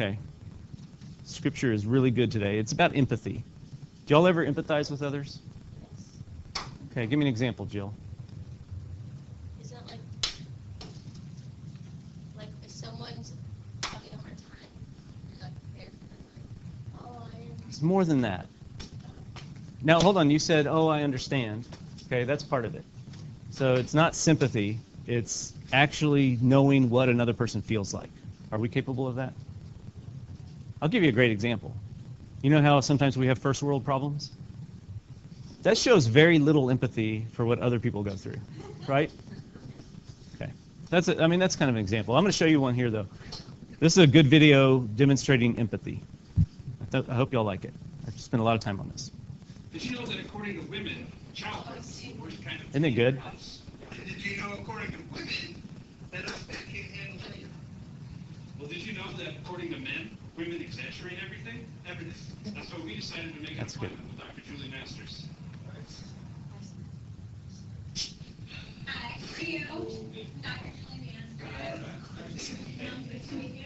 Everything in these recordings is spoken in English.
Okay. Scripture is really good today. It's about empathy. Do y'all ever empathize with others? Okay, give me an example, Jill. Is that like if someone's having a hard time, you're like prepared for them, like, oh, I am. It's more than that. Now, hold on. You said, oh, I understand. Okay, that's part of it. So it's not sympathy. It's actually knowing what another person feels like. Are we capable of that? I'll give you a great example. You know how sometimes we have first world problems? That shows very little empathy for what other people go through, right? Okay. That's kind of an example. I'm going to show you one here, though. This is a good video demonstrating empathy. I hope y'all like it. I've spent a lot of time on this. Did you know that according to women, childbirth was kind of... Isn't it good? Did you know according to women that us men can't handle it? Well, did you know that according to men, women exaggerate everything? Everything. That's why we decided to make an appointment with Dr. Julie Masters. Hi, how are you? Dr. Julie Masters. Good to meet you.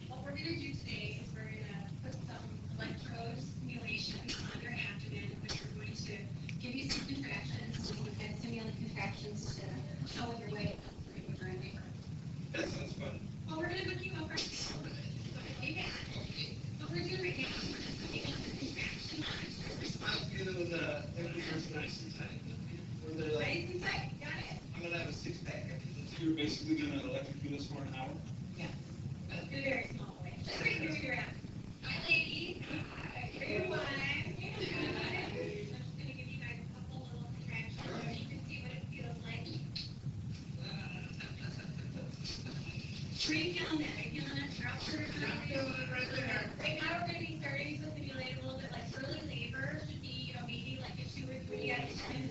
What we're going to do today is we're going to put some electrode stimulation on your abdomen, which are going to give you some contractions, so you can stimulate contractions to show your way up through your brain. That sounds fun. Well, we're going to book you over. Okay, what we're doing right now is we're just putting up the contraction monitors. I'm feeling everything's nice and tight. Nice and tight, got it. I'm going to have a six-pack. You're basically going to electrocute us for an hour? Yeah, but in a very small way. Just right here where you're at. Hi, ladies. Here you are. I'm just going to give you guys a couple little contractions so you can see what it feels like. Breathe down that. Breathe down that. Right now we're going to be starting to simulate a little bit like early labor. Should be, maybe like a 2 or 3 at a time.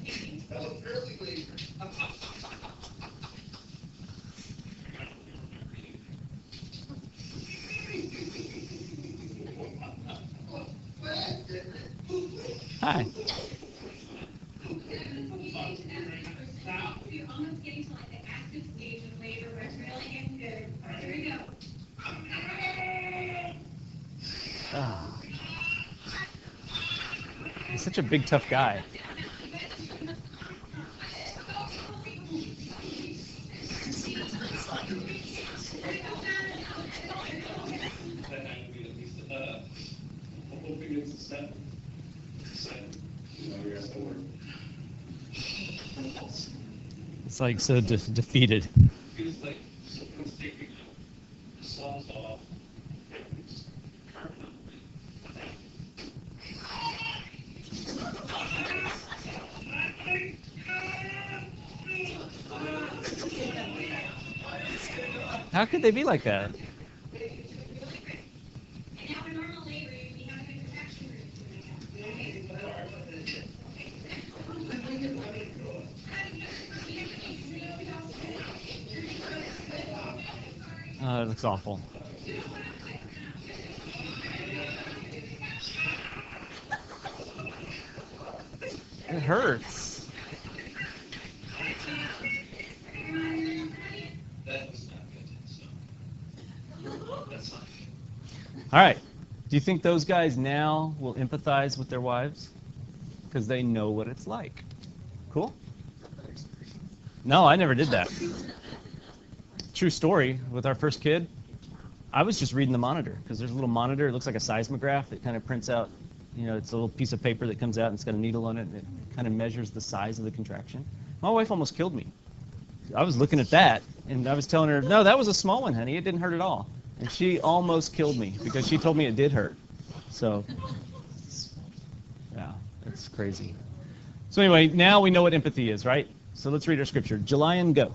Oh, early labor. Hi. You're almost getting to like the active stage of labor where it's really getting good. All right, here we go. Oh. He's such a big, tough guy. It's like so defeated. How could they be like that? It looks awful. It hurts. All right. Do you think those guys now will empathize with their wives? Because they know what it's like. Cool? No, I never did that. True story, with our first kid, I was just reading the monitor, because there's a little monitor, it looks like a seismograph that kind of prints out, it's a little piece of paper that comes out and it's got a needle on it, and it kind of measures the size of the contraction. My wife almost killed me. I was looking at that, and I was telling her, no, that was a small one, honey, it didn't hurt at all. And she almost killed me, because she told me it did hurt. So, yeah, that's crazy. So anyway, now we know what empathy is, right? So let's read our scripture. Jelian, go.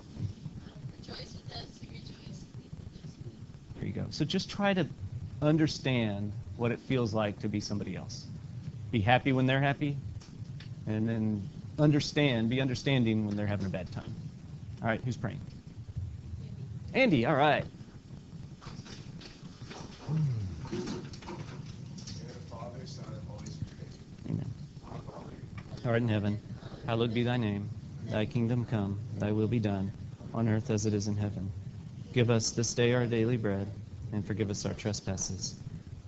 There you go. So just try to understand what it feels like to be somebody else. Be happy when they're happy, and then be understanding when they're having a bad time. All right, who's praying? Andy, all right. Amen. Art in heaven, hallowed be thy name. Thy kingdom come, thy will be done, on earth as it is in heaven. Give us this day our daily bread, and forgive us our trespasses,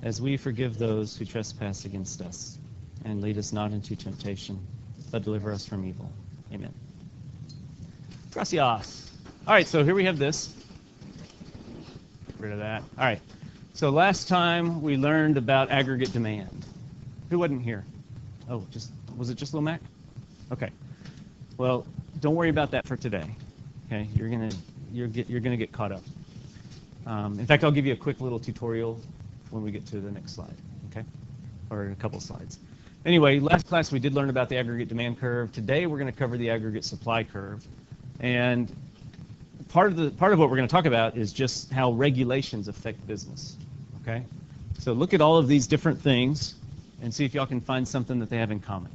as we forgive those who trespass against us. And lead us not into temptation, but deliver us from evil. Amen. Gracias. All right, so here we have this. Get rid of that. All right. So last time we learned about aggregate demand. Who wasn't here? Oh, was it just Lil Mac? Okay. Well, don't worry about that for today. Okay, you're gonna get caught up. In fact, I'll give you a quick little tutorial when we get to the next slide. Okay, or a couple slides. Anyway, last class we did learn about the aggregate demand curve. Today we're going to cover the aggregate supply curve, and part of what we're going to talk about is just how regulations affect business. Okay, so look at all of these different things and see if y'all can find something that they have in common.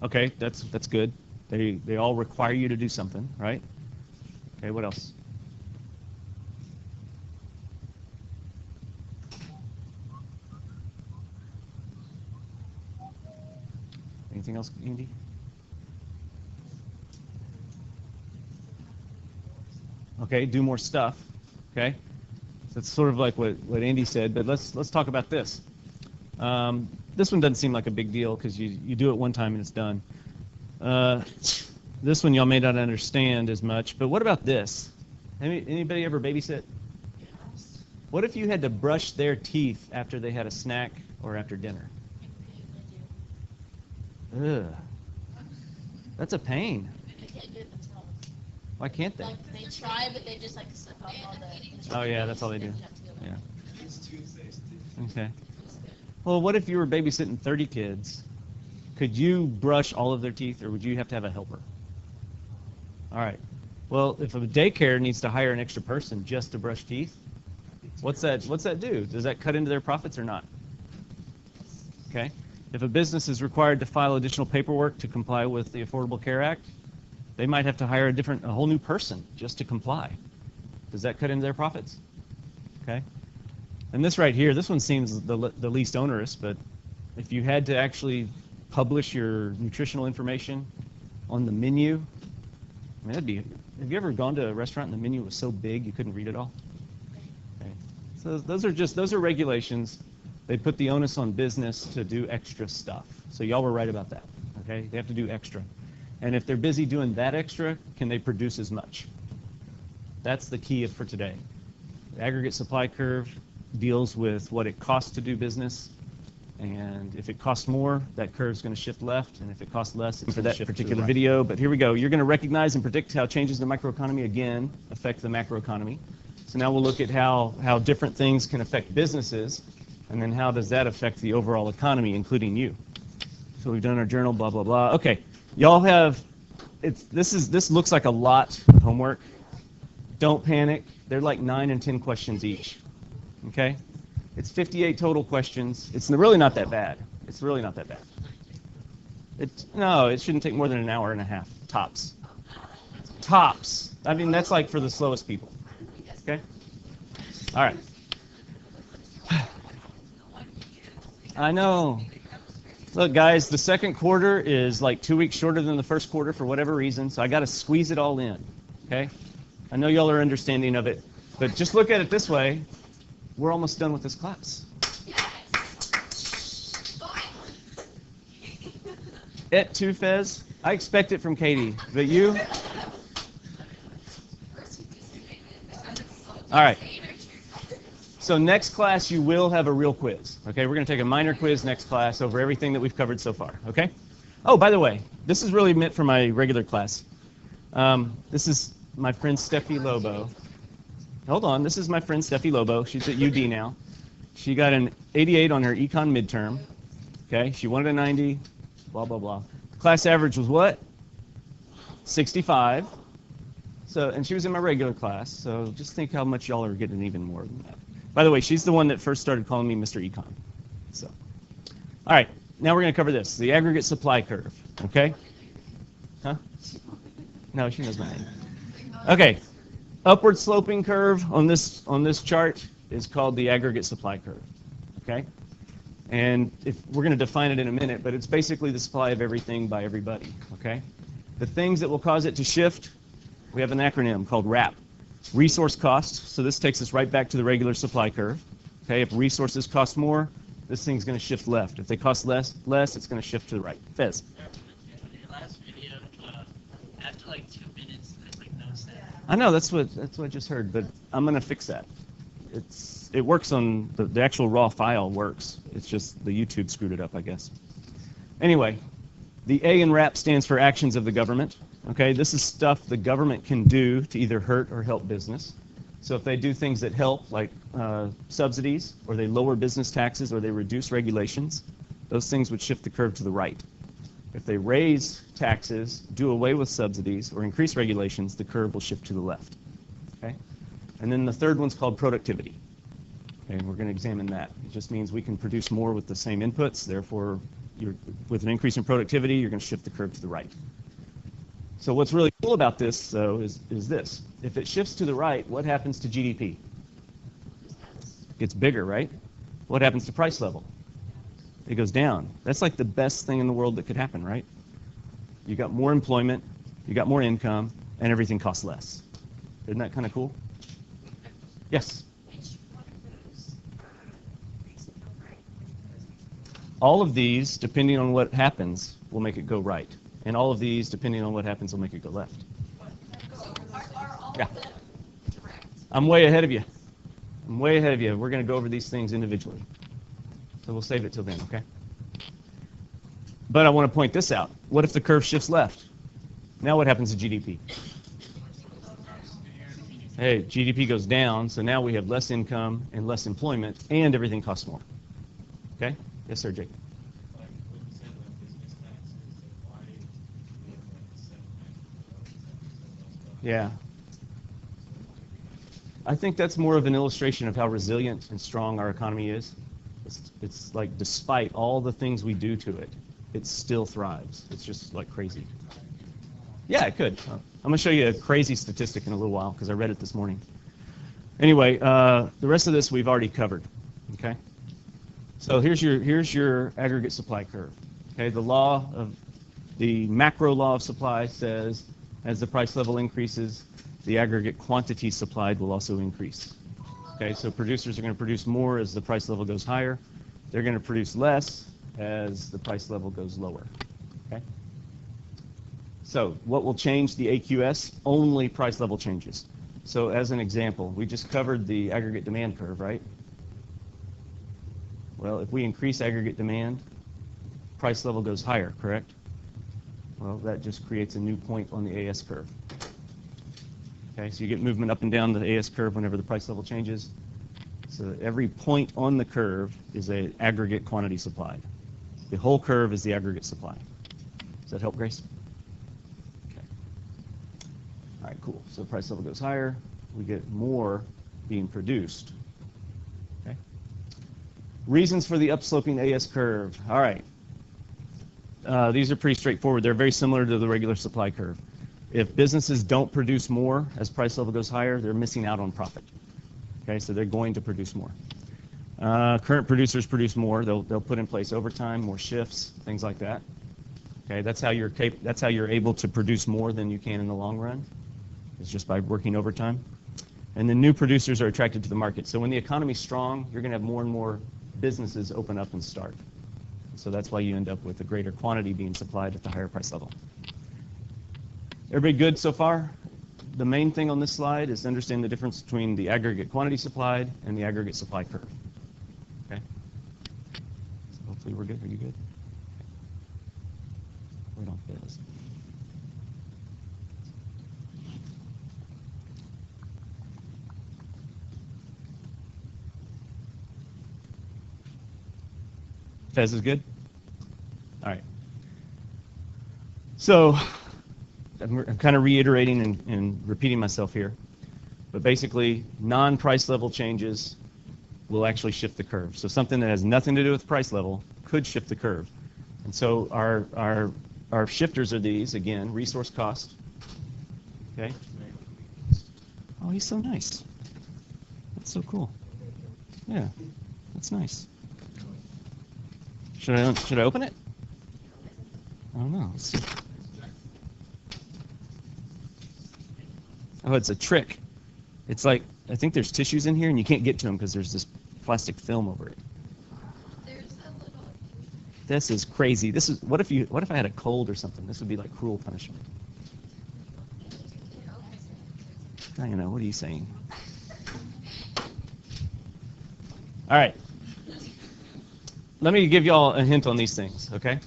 Okay, that's good. They all require you to do something, right? Okay, what else? Anything else, Andy? Okay, do more stuff. Okay, so it's sort of like what Andy said, but let's talk about this. This one doesn't seem like a big deal because you do it one time and it's done. This one y'all may not understand as much, but what about this? Anybody ever babysit? What if you had to brush their teeth after they had a snack or after dinner? Ugh. That's a pain. They can't do it themselves. Why can't they? Like, they try, but they just like slip off all the... Oh yeah, that's all they do. Yeah. Yeah. Okay. Well, what if you were babysitting 30 kids? Could you brush all of their teeth, or would you have to have a helper? All right. Well, if a daycare needs to hire an extra person just to brush teeth, what's that do? Does that cut into their profits or not? Okay. If a business is required to file additional paperwork to comply with the Affordable Care Act, they might have to hire a whole new person just to comply. Does that cut into their profits? Okay. And this right here, this one seems the least onerous, but if you had to actually publish your nutritional information on the menu, I mean, that'd be. Have you ever gone to a restaurant and the menu was so big you couldn't read it all? Okay. So those are regulations. They put the onus on business to do extra stuff. So y'all were right about that. Okay, they have to do extra. And if they're busy doing that extra, can they produce as much? That's the key for today. The aggregate supply curve deals with what it costs to do business, and if it costs more, that curve's going to shift left, and if it costs less, it's going to shift particular to the right. Video. But here we go. You're going to recognize and predict how changes in the microeconomy again affect the macroeconomy. So now we'll look at how different things can affect businesses, and then how does that affect the overall economy, including you. So we've done our journal, blah blah blah. Okay, y'all have. This looks like a lot of homework. Don't panic. They're like 9 and 10 questions each. Okay? It's 58 total questions. It's really not that bad. It's really not that bad. No, it shouldn't take more than an hour and a half, tops. Tops. I mean, that's like for the slowest people. Okay? All right. I know. Look, guys, the second quarter is like 2 weeks shorter than the first quarter for whatever reason, so I got to squeeze it all in. Okay? I know y'all are understanding of it, but just look at it this way. We're almost done with this class. Et tu, Fez? I expect it from Katie, but you? All right. So next class, you will have a real quiz. Okay, we're going to take a minor quiz next class over everything that we've covered so far. Okay? Oh, by the way, this is really meant for my regular class. This is my friend Steffi Lobo. Hold on, this is my friend Steffi Lobo. She's at UD now. She got an 88 on her econ midterm. Okay, she wanted a 90, blah, blah, blah. Class average was what? 65. So, and she was in my regular class, so just think how much y'all are getting even more than that. By the way, she's the one that first started calling me Mr. Econ. So, all right, now we're going to cover this, the aggregate supply curve, okay? Huh? No, she knows my name. Okay. Upward sloping curve on this chart is called the aggregate supply curve, okay? And we're going to define it in a minute, but it's basically the supply of everything by everybody, okay? The things that will cause it to shift we have an acronym called RAP. Resource cost, so this takes us right back to the regular supply curve. Okay, if resources cost more, this thing's going to shift left. If they cost less, it's going to shift to the right. Fez. In the last video, after like 2 minutes, there's like no sound. I know, that's what I just heard, but I'm going to fix that. It works on the actual raw file works. It's just the YouTube screwed it up, I guess. Anyway, the A in RAP stands for actions of the government. Okay, this is stuff the government can do to either hurt or help business. So if they do things that help, like subsidies, or they lower business taxes, or they reduce regulations, those things would shift the curve to the right. If they raise taxes, do away with subsidies, or increase regulations, the curve will shift to the left. Okay? And then the third one's called productivity. Okay, and we're going to examine that. It just means we can produce more with the same inputs. Therefore, with an increase in productivity, you're going to shift the curve to the right. So what's really cool about this, though, is this. If it shifts to the right, what happens to GDP? It gets bigger, right? What happens to price level? It goes down. That's like the best thing in the world that could happen, right? You got more employment, you got more income, and everything costs less. Isn't that kind of cool? Yes? All of these, depending on what happens, will make it go right. And all of these, depending on what happens, will make it go left. Yeah. I'm way ahead of you. We're going to go over these things individually. So we'll save it till then, okay? But I want to point this out. What if the curve shifts left? Now what happens to GDP? Hey, GDP goes down, so now we have less income and less employment, and everything costs more. Okay? Yes, sir, Jake. Yeah. I think that's more of an illustration of how resilient and strong our economy is. It's like despite all the things we do to it, it still thrives. It's just like crazy. Yeah, it could. I'm going to show you a crazy statistic in a little while because I read it this morning. Anyway, the rest of this we've already covered. Okay. So here's your aggregate supply curve. Okay, the macro law of supply says as the price level increases, the aggregate quantity supplied will also increase. Okay, so producers are going to produce more as the price level goes higher. They're going to produce less as the price level goes lower. Okay. So what will change the AQS? Only price level changes. So as an example, we just covered the aggregate demand curve, right? Well, if we increase aggregate demand, price level goes higher, correct? Well, that just creates a new point on the AS curve. Okay, so you get movement up and down the AS curve whenever the price level changes. So every point on the curve is an aggregate quantity supplied. The whole curve is the aggregate supply. Does that help, Grace? Okay. All right, cool. So price level goes higher. We get more being produced. Okay. Reasons for the upsloping AS curve. All right. These are pretty straightforward. They're very similar to the regular supply curve. If businesses don't produce more as price level goes higher, they're missing out on profit. Okay, so they're going to produce more. Current producers produce more. They'll put in place overtime, more shifts, things like that. Okay, that's how you're able to produce more than you can in the long run. It's just by working overtime. And then new producers are attracted to the market. So when the economy's strong, you're going to have more and more businesses open up and start. So that's why you end up with a greater quantity being supplied at the higher price level. Everybody good so far? The main thing on this slide is to understand the difference between the aggregate quantity supplied and the aggregate supply curve. Okay? So hopefully we're good. Are you good? Right on, Fez. Fez is good? All right. So I'm kind of reiterating and repeating myself here, but basically non-price level changes will actually shift the curve. So something that has nothing to do with price level could shift the curve. And so our shifters are these, again, resource cost. Okay. Oh, he's so nice. That's so cool. Yeah, that's nice. Should I open it? I don't know. Let's see. Oh, it's a trick. It's like, I think there's tissues in here and you can't get to them because there's this plastic film over it. There's a little. This is crazy. This is, what if I had a cold or something? This would be like cruel punishment. I don't know, what are you saying? All right. Let me give y'all a hint on these things, okay?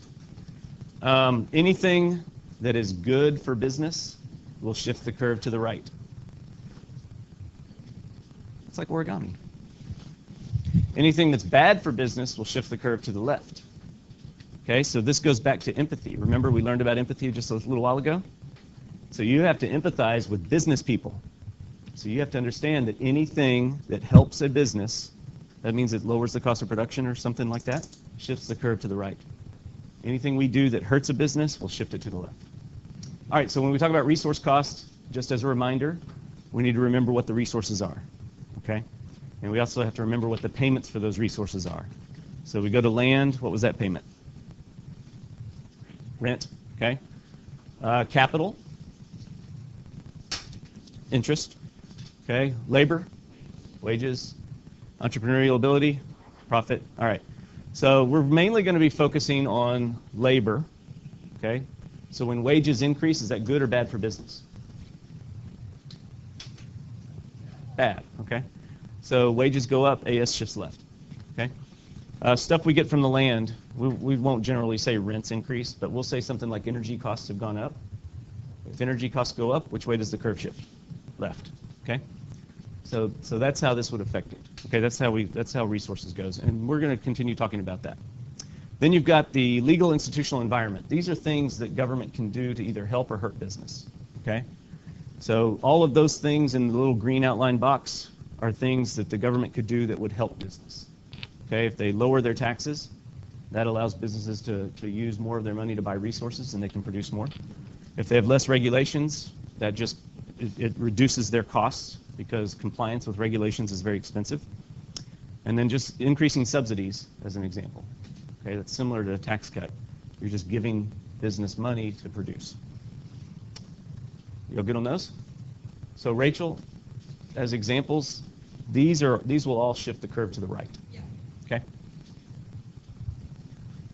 Anything that is good for business will shift the curve to the right. It's like origami. Anything that's bad for business will shift the curve to the left. Okay, so this goes back to empathy. Remember we learned about empathy just a little while ago? So you have to empathize with business people. So you have to understand that anything that helps a business, that means it lowers the cost of production or something like that, shifts the curve to the right. Anything we do that hurts a business will shift it to the left. All right, so when we talk about resource costs, just as a reminder, we need to remember what the resources are, okay? And we also have to remember what the payments for those resources are. So we go to land, what was that payment? Rent, okay? Capital, interest, okay? Labor, wages, entrepreneurial ability, profit. All right. So we're mainly going to be focusing on labor, okay? So when wages increase, is that good or bad for business? Bad, okay? So wages go up, AS shifts left, okay? Stuff we get from the land, we won't generally say rents increase, but we'll say something like energy costs have gone up. If energy costs go up, which way does the curve shift? Left, okay? So that's how this would affect it. Okay, that's how resources goes, and we're going to continue talking about that. Then you've got the legal institutional environment. These are things that government can do to either help or hurt business. Okay, so all of those things in the little green outline box are things that the government could do that would help business. Okay, if they lower their taxes, that allows businesses to use more of their money to buy resources and they can produce more. If they have less regulations, that just it reduces their costs because compliance with regulations is very expensive. And then just increasing subsidies as an example. Okay, that's similar to a tax cut. You're just giving business money to produce. You all good on those? So Rachel, as examples, these will all shift the curve to the right. Yeah. Okay.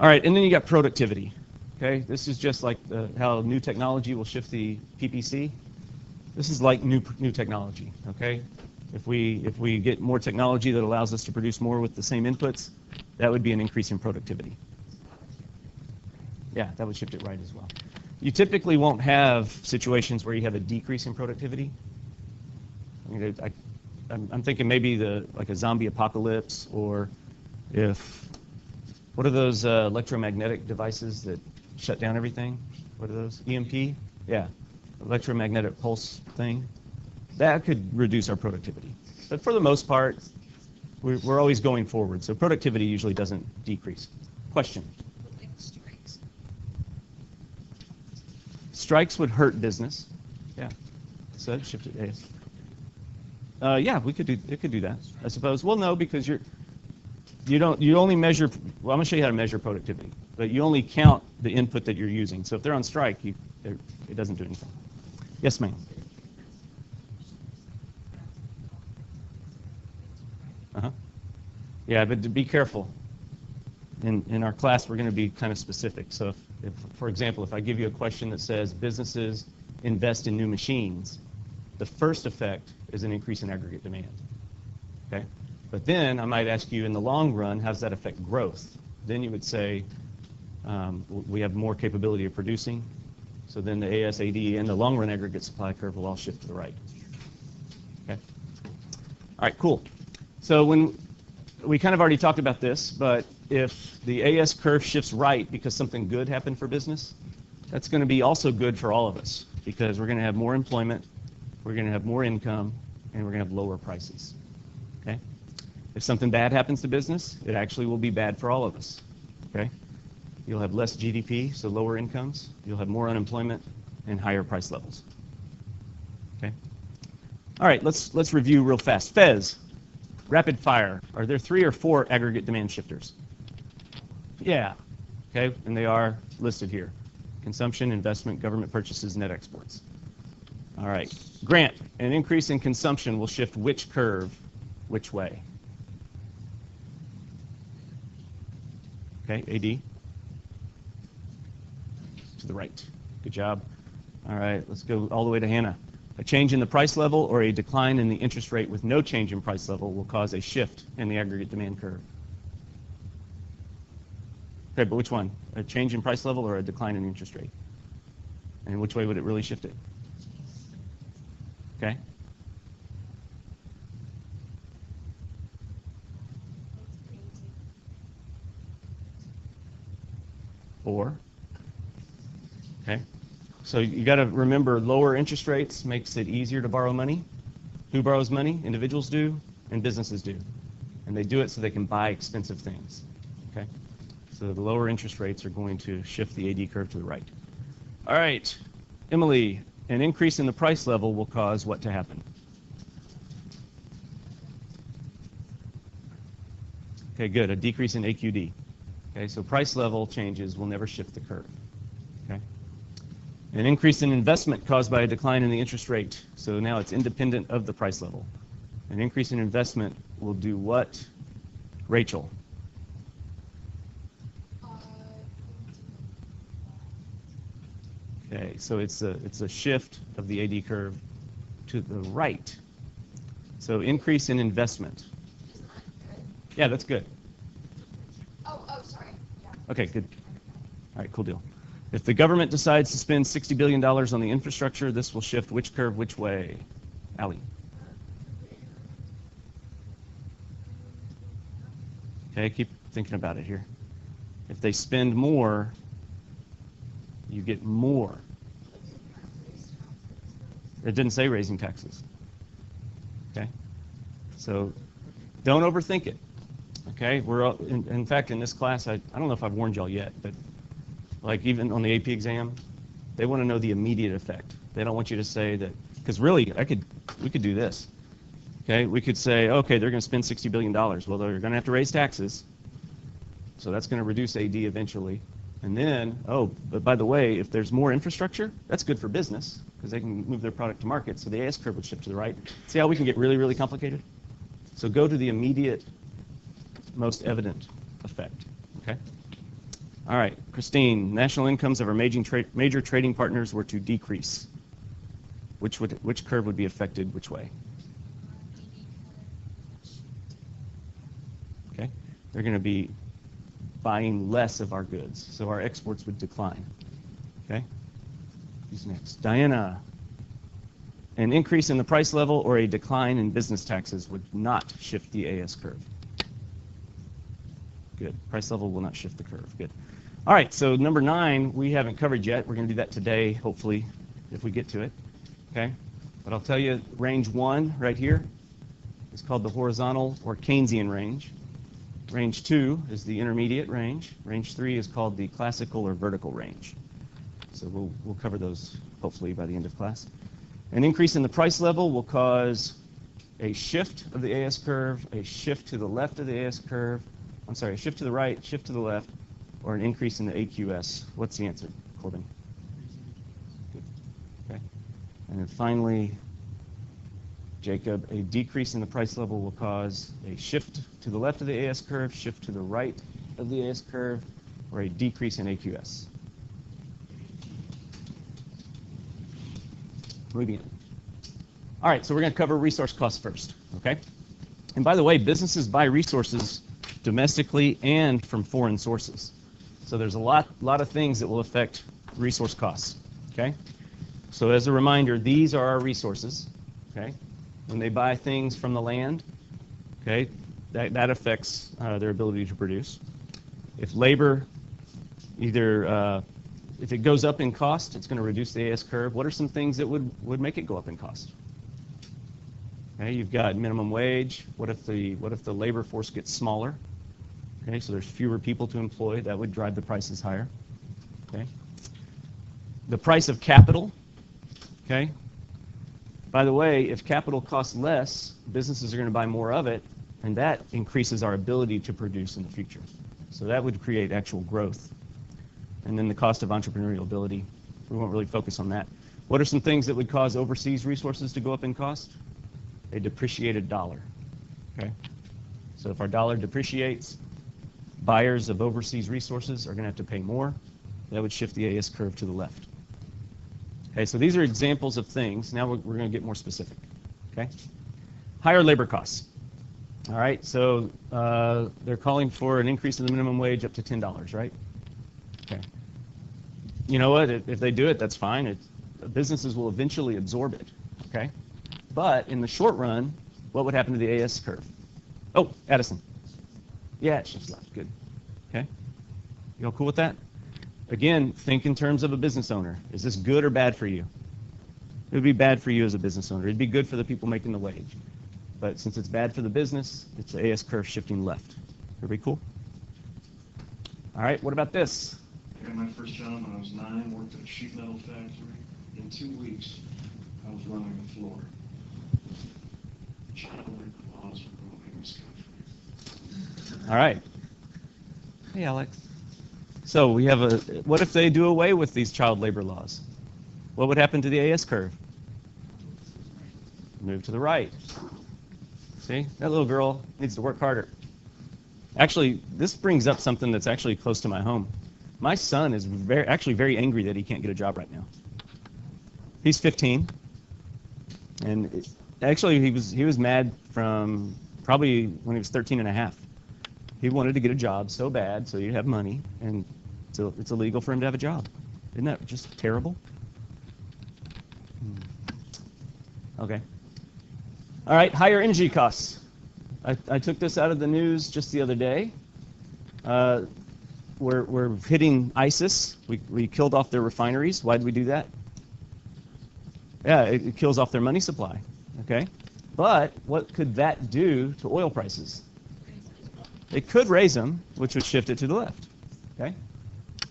All right, and then you got productivity. Okay, this is just like how new technology will shift the PPC. This is like new technology. Okay, if we get more technology that allows us to produce more with the same inputs, that would be an increase in productivity. Yeah, that would shift it right as well. You typically won't have situations where you have a decrease in productivity. I mean, I'm thinking maybe like a zombie apocalypse, or what are those electromagnetic devices that shut down everything? What are those? EMP? Yeah, electromagnetic pulse thing. That could reduce our productivity. But for the most part, we're always going forward, so productivity usually doesn't decrease. Question? Like strikes. Strikes would hurt business. Yeah. So that shifted days. Yeah, it could do that, I suppose. Well, no, because you only measure. Well, I'm gonna show you how to measure productivity, but you only count the input that you're using. So if they're on strike, it doesn't do anything. Yes, ma'am. Yeah, but to be careful. In our class, we're going to be kind of specific. So if, for example, if I give you a question that says businesses invest in new machines, the first effect is an increase in aggregate demand. Okay? But then I might ask you, in the long run, how does that affect growth? Then you would say, we have more capability of producing. So then the ASAD and the long run aggregate supply curve will all shift to the right. Okay? All right, cool. So when we kind of already talked about this, but if the AS curve shifts right because something good happened for business, that's going to be also good for all of us because we're going to have more employment, we're going to have more income, and we're going to have lower prices. Okay? If something bad happens to business, it actually will be bad for all of us. Okay? You'll have less GDP, so lower incomes. You'll have more unemployment and higher price levels. Okay? All right, let's review real fast. Fez. Rapid fire. Are there 3 or 4 aggregate demand shifters? Yeah. Okay, and they are listed here. Consumption, investment, government purchases, net exports. All right. Grant, an increase in consumption will shift which curve which way? Okay, AD. To the right. Good job. All right, let's go all the way to Hannah. A change in the price level or a decline in the interest rate with no change in price level will cause a shift in the aggregate demand curve. Okay, but which one? A change in price level or a decline in the interest rate? And which way would it really shift it? Okay. Or? Okay. So you got to remember, lower interest rates makes it easier to borrow money. Who borrows money? Individuals do, and businesses do. And they do it so they can buy expensive things. Okay? So the lower interest rates are going to shift the AD curve to the right. All right, Emily, an increase in the price level will cause what to happen? Okay, good, a decrease in AQD. Okay, so price level changes will never shift the curve. Okay. An increase in investment caused by a decline in the interest rate. So now it's independent of the price level. An increase in investment will do what? Rachel. Okay, so it's a shift of the AD curve to the right. So increase in investment. Yeah, that's good. Oh, sorry. Yeah. Okay, good. All right, cool deal. If the government decides to spend $60 billion on the infrastructure, this will shift which curve which way? Allie. Okay, keep thinking about it here. If they spend more, you get more. It didn't say raising taxes. Okay? So don't overthink it. Okay? We're in fact, in this class, I don't know if I've warned y'all yet, but like even on the AP exam, they want to know the immediate effect. They don't want you to say that, because really, we could do this. Okay? We could say, okay, they're going to spend $60 billion. Well, they're going to have to raise taxes. So that's going to reduce AD eventually. And then, oh, but by the way, if there's more infrastructure, that's good for business because they can move their product to market. So the AS curve would shift to the right. See how we can get really, really complicated? So go to the immediate, most evident effect. Okay? All right, Christine, national incomes of our major trading partners were to decrease. Which curve would be affected which way? Okay? They're going to be buying less of our goods, so our exports would decline. Okay? Who's next? Diana. An increase in the price level or a decline in business taxes would not shift the AS curve. Good. Price level will not shift the curve. Good. All right, so number 9 we haven't covered yet. We're going to do that today, hopefully, if we get to it. Okay? But I'll tell you, range 1 right here is called the horizontal or Keynesian range. Range 2 is the intermediate range. Range 3 is called the classical or vertical range. So we'll cover those hopefully by the end of class. An increase in the price level will cause a shift of the AS curve, a shift to the left of the AS curve, I'm sorry, a shift to the right, shift to the left, or an increase in the AQS. What's the answer, Corbin? Good. Okay. And then finally, Jacob, a decrease in the price level will cause a shift to the left of the AS curve, shift to the right of the AS curve, or a decrease in AQS. Moving on. All right, so we're going to cover resource costs first, okay? And by the way, businesses buy resources domestically and from foreign sources. So there's a lot of things that will affect resource costs, okay? So as a reminder, these are our resources, okay? When they buy things from the land, okay, that affects their ability to produce. If labor either if it goes up in cost, it's going to reduce the AS curve. What are some things that would make it go up in cost? Okay, you've got minimum wage. What if the labor force gets smaller? Okay, so there's fewer people to employ. That would drive the prices higher. Okay. The price of capital. Okay. By the way, if capital costs less, businesses are going to buy more of it, and that increases our ability to produce in the future. So that would create actual growth. And then the cost of entrepreneurial ability. We won't really focus on that. What are some things that would cause overseas resources to go up in cost? A depreciated dollar. Okay. So if our dollar depreciates, buyers of overseas resources are going to have to pay more. That would shift the AS curve to the left. Okay, so these are examples of things. Now we're going to get more specific. Okay. Higher labor costs. All right, so they're calling for an increase in the minimum wage up to $10, right? Okay. You know what? If they do it, that's fine. Businesses will eventually absorb it. Okay. But in the short run, what would happen to the AS curve? Oh, Addison. Yeah, it shifts left. Good. Okay. You all cool with that? Again, think in terms of a business owner. Is this good or bad for you? It would be bad for you as a business owner. It'd be good for the people making the wage. But since it's bad for the business, it's the AS curve shifting left. Everybody cool? All right, what about this? I got my first job when I was 9, worked at a sheet metal factory. In 2 weeks, I was running the floor. Child labor laws were growing in this country. All right. Hey, Alex. So we have what if they do away with these child labor laws? What would happen to the AS curve? Move to the right. See, that little girl needs to work harder. Actually, this brings up something that's actually close to my home. My son is actually very angry that he can't get a job right now. He's 15, and actually he was mad from probably when he was 13 and a half. He wanted to get a job so bad so he'd have money, and so it's illegal for him to have a job. Isn't that just terrible? Okay. All right, higher energy costs. I took this out of the news just the other day. We're hitting ISIS. We killed off their refineries. Why did we do that? Yeah, it kills off their money supply. Okay. But what could that do to oil prices? It could raise them, which would shift it to the left. Okay?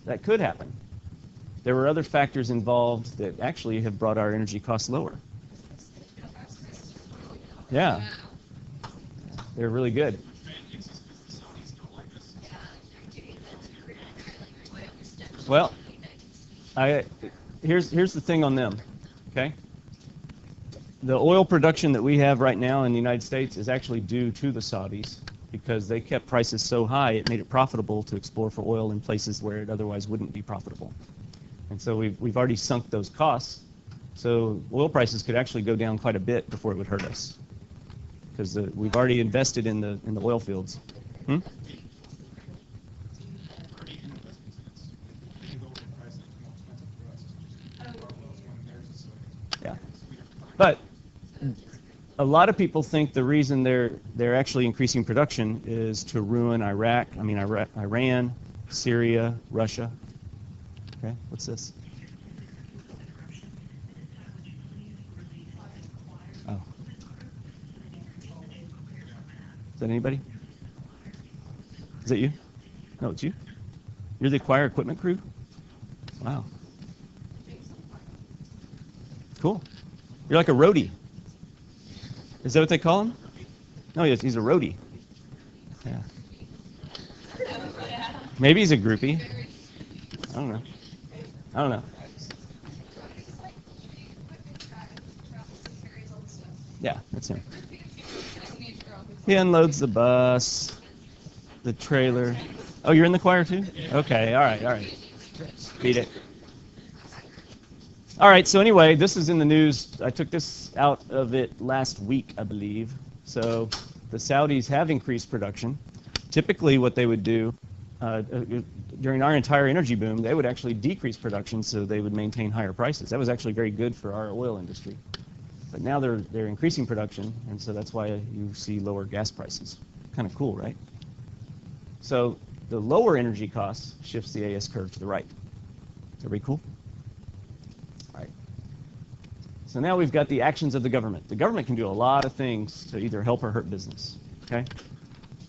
That could happen. There were other factors involved that actually have brought our energy costs lower. Yeah. They're really good. Well, here's the thing on them. Okay? The oil production that we have right now in the United States is actually due to the Saudis because they kept prices so high it made it profitable to explore for oil in places where it otherwise wouldn't be profitable. And so we've already sunk those costs. So oil prices could actually go down quite a bit before it would hurt us because we've already invested in the oil fields. Yeah, but a lot of people think the reason they're actually increasing production is to ruin Iran, Syria, Russia. Okay, what's this? Oh. Is that anybody? Is that you? No, it's you. You're the Acquire Equipment crew? Wow. Cool. You're like a roadie. Is that what they call him? No, he's a roadie. Yeah. Maybe he's a groupie. I don't know. Yeah, that's him. He unloads the bus, the trailer. Oh, you're in the choir too? Okay, all right. Beat it. All right, so anyway, this is in the news. I took this out of it last week, I believe. So the Saudis have increased production. Typically what they would do during our entire energy boom, they would actually decrease production so they would maintain higher prices. That was actually very good for our oil industry. But now they're increasing production, and so that's why you see lower gas prices. Kind of cool, right? So the lower energy costs shifts the AS curve to the right. Is everybody cool? All right. So now we've got the actions of the government. The government can do a lot of things to either help or hurt business. Okay?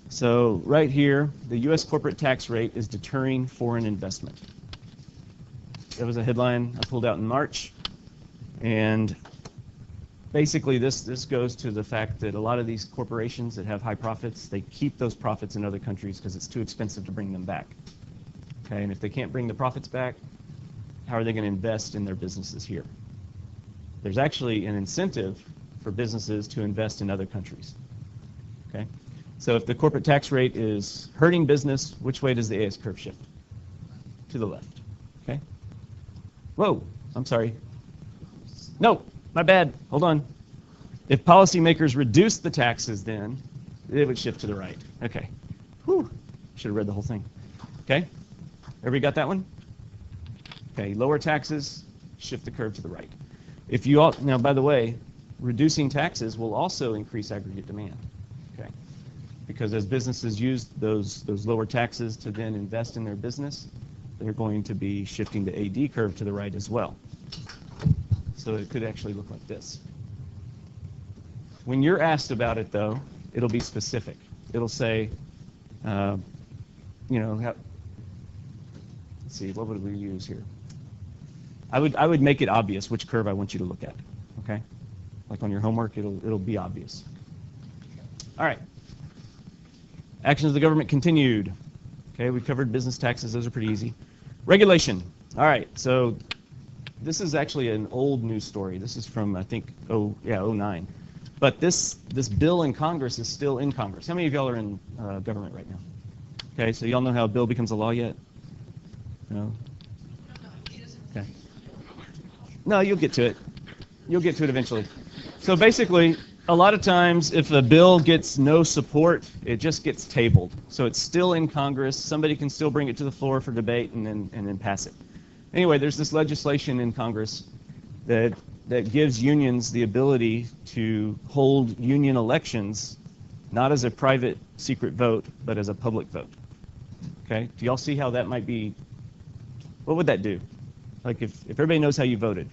So right here, the U.S. corporate tax rate is deterring foreign investment. That was a headline I pulled out in March. And basically this goes to the fact that a lot of these corporations that have high profits, they keep those profits in other countries because it's too expensive to bring them back. Okay, and if they can't bring the profits back, how are they going to invest in their businesses here? There's actually an incentive for businesses to invest in other countries. Okay? So if the corporate tax rate is hurting business, which way does the AS curve shift? To the left. Okay? Whoa, I'm sorry. No, my bad. Hold on. If policymakers reduce the taxes, then it would shift to the right. Okay. Whew. Should have read the whole thing. Okay? Everybody got that one? Okay, lower taxes, shift the curve to the right. If you all, now, by the way, reducing taxes will also increase aggregate demand. Okay? Because as businesses use those lower taxes to then invest in their business, they're going to be shifting the AD curve to the right as well. So it could actually look like this. When you're asked about it, though, it'll be specific. It'll say, you know, let's see, what would we use here? I would make it obvious which curve I want you to look at. Okay, like on your homework, it'll be obvious. All right. Actions of the government continued. Okay, we covered business taxes; those are pretty easy. Regulation. All right, so this is actually an old news story. This is from, I think, 09. But this bill in Congress is still in Congress. How many of y'all are in government right now? Okay, so y'all know how a bill becomes a law yet? No? Okay. No, you'll get to it. You'll get to it eventually. So basically, a lot of times, if a bill gets no support, it just gets tabled. So it's still in Congress. Somebody can still bring it to the floor for debate and then pass it. Anyway, there's this legislation in Congress that gives unions the ability to hold union elections not as a private secret vote, but as a public vote. Okay? Do y'all see how that might be? What would that do? Like if everybody knows how you voted.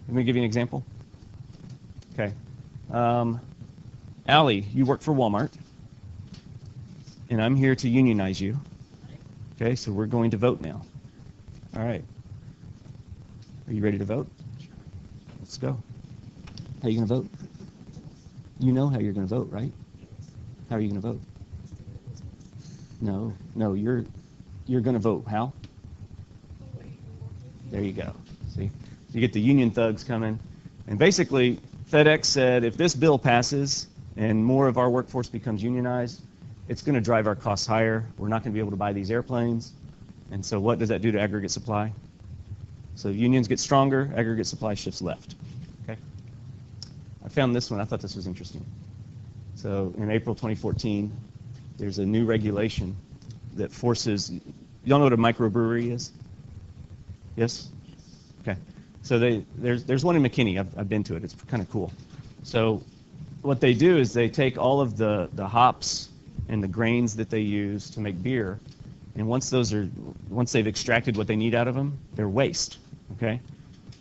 Let me give you an example. Okay. Allie, you work for Walmart, and I'm here to unionize you. Okay, so we're going to vote now. All right. Are you ready to vote? Let's go. How are you going to vote? You know how you're going to vote, right? How are you going to vote? No, you're going to vote. How? There you go. See? You get the union thugs coming. And basically, FedEx said if this bill passes and more of our workforce becomes unionized, it's going to drive our costs higher. We're not going to be able to buy these airplanes. And so what does that do to aggregate supply? So unions get stronger, aggregate supply shifts left. Okay. I found this one. I thought this was interesting. So in April 2014, there's a new regulation that forces, y'all know what a microbrewery is? Yes? Okay. So there's one in McKinney. I've been to it. It's kind of cool. So what they do is they take all of the hops and the grains that they use to make beer, and once they've extracted what they need out of them, they're waste. Okay.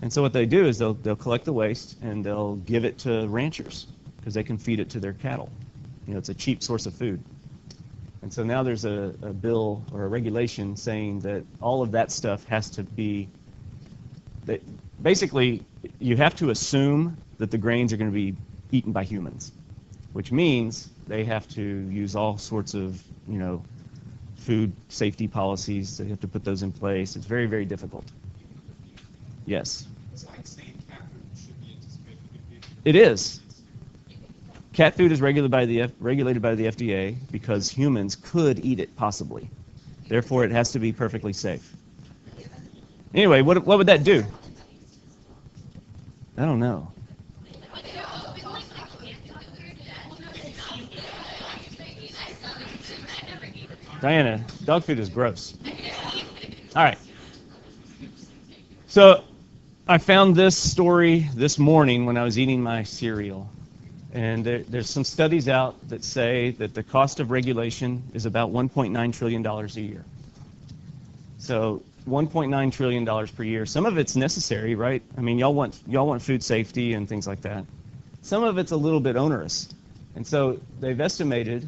And so what they do is they'll collect the waste and they'll give it to ranchers because they can feed it to their cattle. You know, it's a cheap source of food. And so now there's a bill or a regulation saying that all of that stuff has to be, that basically you have to assume that the grains are going to be eaten by humans, which means they have to use all sorts of, you know, food safety policies. They have to put those in place. It's very, very difficult. Yes. It is. Cat food is regulated by the FDA because humans could eat it possibly. Therefore, it has to be perfectly safe. Anyway, what would that do? I don't know. Diana, dog food is gross. All right. So I found this story this morning when I was eating my cereal. And there's some studies out that say that the cost of regulation is about $1.9 trillion a year. So $1.9 trillion per year. Some of it's necessary, right? I mean, y'all want food safety and things like that. Some of it's a little bit onerous. And so they've estimated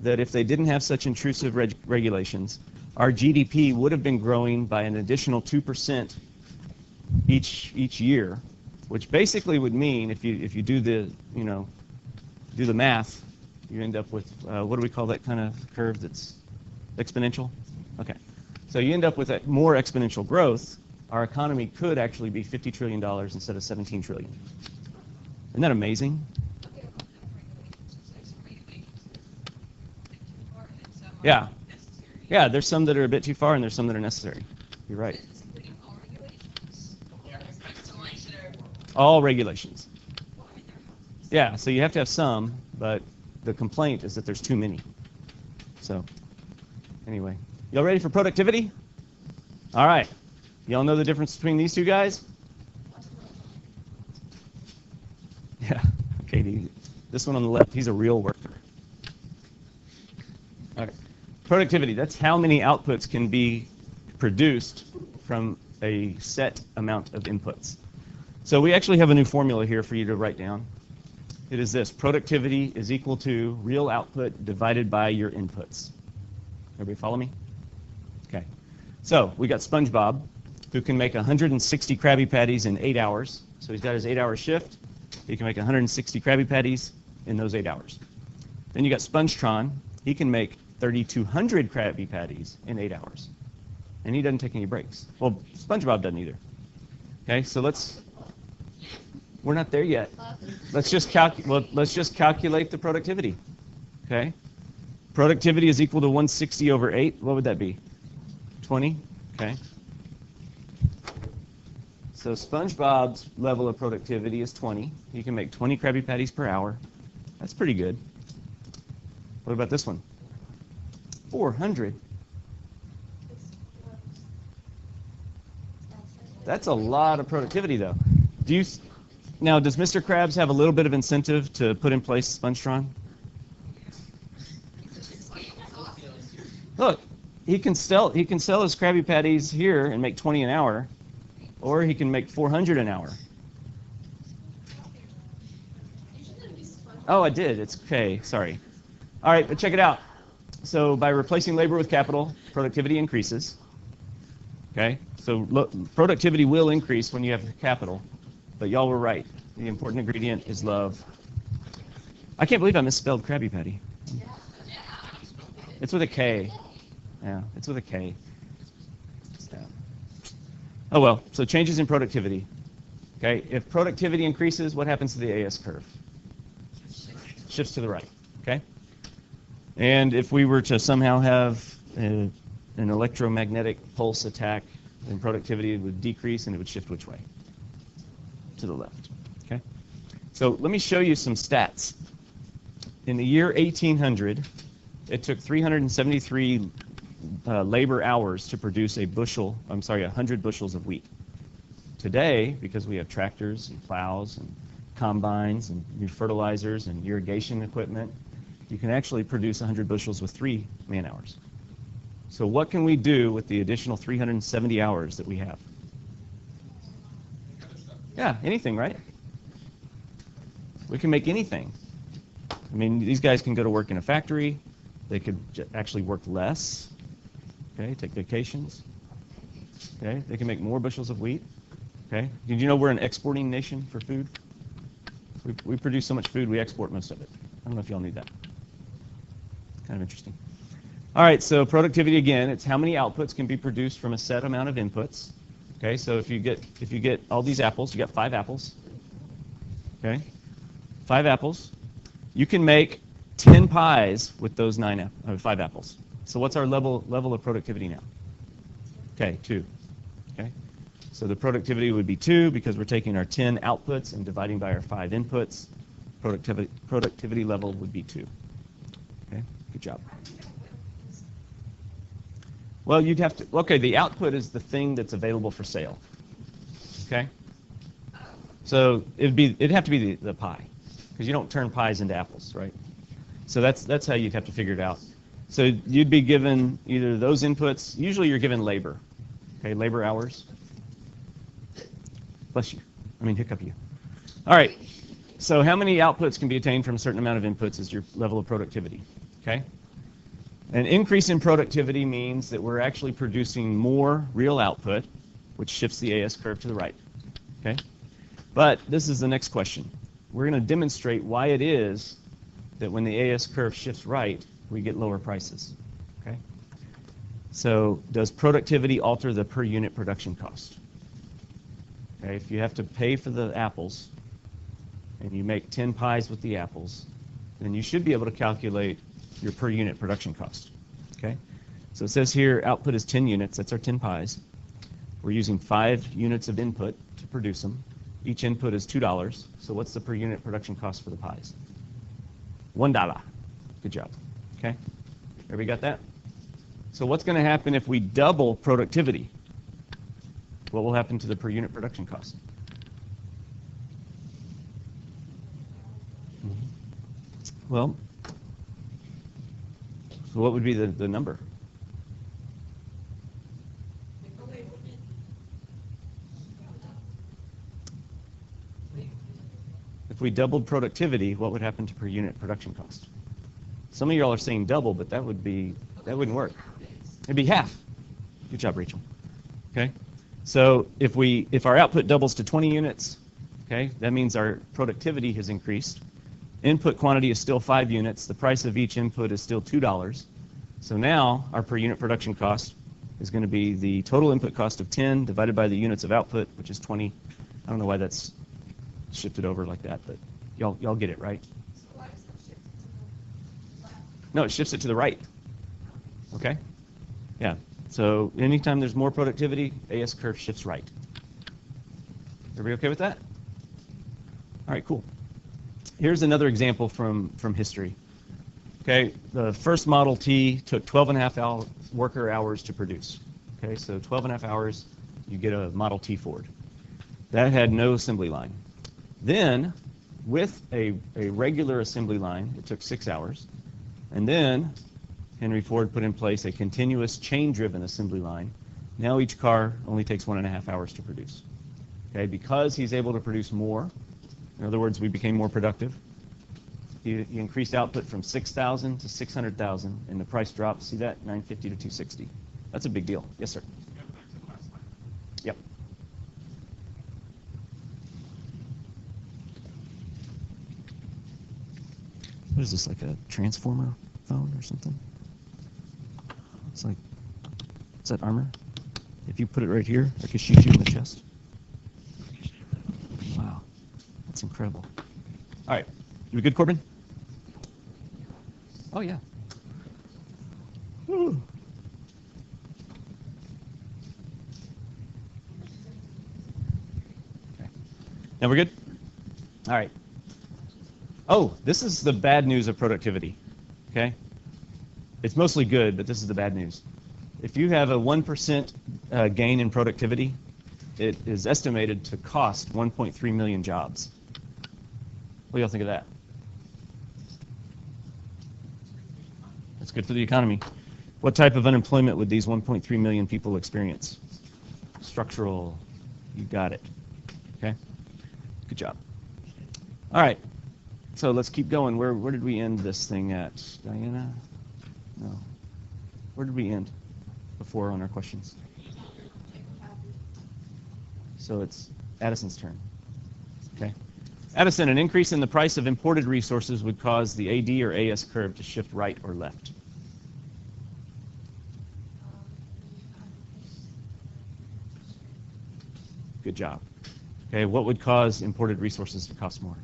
that if they didn't have such intrusive regulations, our GDP would have been growing by an additional 2% each year, which basically would mean if you do the math, you end up with what do we call that kind of curve that's exponential? Okay, so you end up with more exponential growth, our economy could actually be $50 trillion instead of $17 trillion. Isn't that amazing? Yeah. Yeah, there's some that are a bit too far and there's some that are necessary. You're right. All regulations. Yeah, so you have to have some, but the complaint is that there's too many. So, anyway. Y'all ready for productivity? All right. Y'all know the difference between these two guys? Yeah. Okay, this one on the left, he's a real worker. All right. Productivity, that's how many outputs can be produced from a set amount of inputs. So we actually have a new formula here for you to write down. It is this: productivity is equal to real output divided by your inputs. Everybody follow me? Okay. So we got SpongeBob, who can make 160 Krabby Patties in 8 hours. So he's got his 8-hour shift. He can make 160 Krabby Patties in those 8 hours. Then you got SpongeTron. He can make 3,200 Krabby Patties in 8 hours. And he doesn't take any breaks. Well, SpongeBob doesn't either. Okay, so we're not there yet. Let's just calculate the productivity. Okay? Productivity is equal to 160 over 8. What would that be? 20? Okay. So SpongeBob's level of productivity is 20. He can make 20 Krabby Patties per hour. That's pretty good. What about this one? 400. That's a lot of productivity, though. Now, does Mr. Krabs have a little bit of incentive to put in place SpongeTron? Look, he can sell his Krabby Patties here and make 20 an hour, or he can make 400 an hour. Oh, I did. It's okay. Sorry. All right, but check it out. So by replacing labor with capital, productivity increases. Okay? So productivity will increase when you have capital. But y'all were right. The important ingredient is love. I can't believe I misspelled Krabby Patty. It's with a K. Yeah, it's with a K. Yeah. Oh well, so changes in productivity. Okay, if productivity increases, what happens to the AS curve? Shifts to the right. Okay? And if we were to somehow have an electromagnetic pulse attack, then productivity would decrease and it would shift which way? To the left. Okay? So let me show you some stats. In the year 1800, it took 373 labor hours to produce 100 bushels of wheat. Today, because we have tractors and plows and combines and new fertilizers and irrigation equipment, you can actually produce 100 bushels with 3 man-hours. So what can we do with the additional 370 hours that we have? Yeah, anything, right? We can make anything. I mean, these guys can go to work in a factory. They could actually work less. Okay, take vacations. Okay, they can make more bushels of wheat. Okay, did you know we're an exporting nation for food? We produce so much food, we export most of it. I don't know if y'all knew that. Kind of interesting. All right, so productivity again, it's how many outputs can be produced from a set amount of inputs. Okay, so if you get all these apples, you got 5 apples. Okay, 5 apples. You can make 10 pies with those 5 apples. So what's our level of productivity now? Okay, 2. Okay, so the productivity would be 2 because we're taking our 10 outputs and dividing by our 5 inputs. Productivity level would be 2. Okay, good job. Well, you'd have to, okay, the output is the thing that's available for sale. Okay? So it'd have to be the pie, because you don't turn pies into apples, right? So that's how you'd have to figure it out. So you'd be given either those inputs, usually you're given labor, okay, labor hours. Bless you. I mean, hiccup you. All right. So how many outputs can be attained from a certain amount of inputs is your level of productivity, okay? An increase in productivity means that we're actually producing more real output, which shifts the AS curve to the right. Okay? But this is the next question. We're going to demonstrate why it is that when the AS curve shifts right, we get lower prices. Okay? So does productivity alter the per unit production cost? Okay, if you have to pay for the apples and you make 10 pies with the apples, then you should be able to calculate your per unit production cost. Okay, so it says here output is 10 units. That's our 10 pies. We're using 5 units of input to produce them. Each input is $2. So what's the per unit production cost for the pies? $1. Good job. Okay, everybody got that? So what's going to happen if we double productivity? What will happen to the per unit production cost? Well, so what would be the number? If we doubled productivity, what would happen to per unit production cost? Some of y'all are saying double, but that wouldn't work. It'd be half. Good job, Rachel. Okay, so if our output doubles to 20 units, okay, that means our productivity has increased. Input quantity is still 5 units. The price of each input is still $2. So now our per unit production cost is going to be the total input cost of 10 divided by the units of output, which is 20. I don't know why that's shifted over like that, but y'all get it, right? So why does that shift to the left? No, it shifts it to the right. Okay? Yeah. So anytime there's more productivity, AS curve shifts right. Everybody okay with that? All right, cool. Here's another example from history. Okay, the first Model T took 12.5 worker hours to produce. Okay, so 12.5 hours, you get a Model T Ford. That had no assembly line. Then, with a regular assembly line, it took 6 hours. And then, Henry Ford put in place a continuous chain-driven assembly line. Now each car only takes 1.5 hours to produce. Okay, because he's able to produce more, in other words, we became more productive. He increased output from 6,000 to 600,000, and the price dropped. See that? 950 to 260. That's a big deal. Yes, sir. Yep. What is this, like a transformer phone or something? It's like, is that armor? If you put it right here, I could shoot you in the chest. Wow, that's incredible. All right, you good, Corbin? Oh, yeah. Woo. Okay. Now we're good? All right. Oh, this is the bad news of productivity, okay? It's mostly good, but this is the bad news. If you have a 1% gain in productivity, it is estimated to cost 1.3 million jobs. What do y'all think of that? That's good for the economy. What type of unemployment would these 1.3 million people experience? Structural. You got it. Okay? Good job. All right. So let's keep going. Where did we end this thing at? Diana? No. Where did we end before on our questions? So it's Addison's turn. Okay. Addison, an increase in the price of imported resources would cause the AD or AS curve to shift right or left. Good job. Okay, what would cause imported resources to cost more?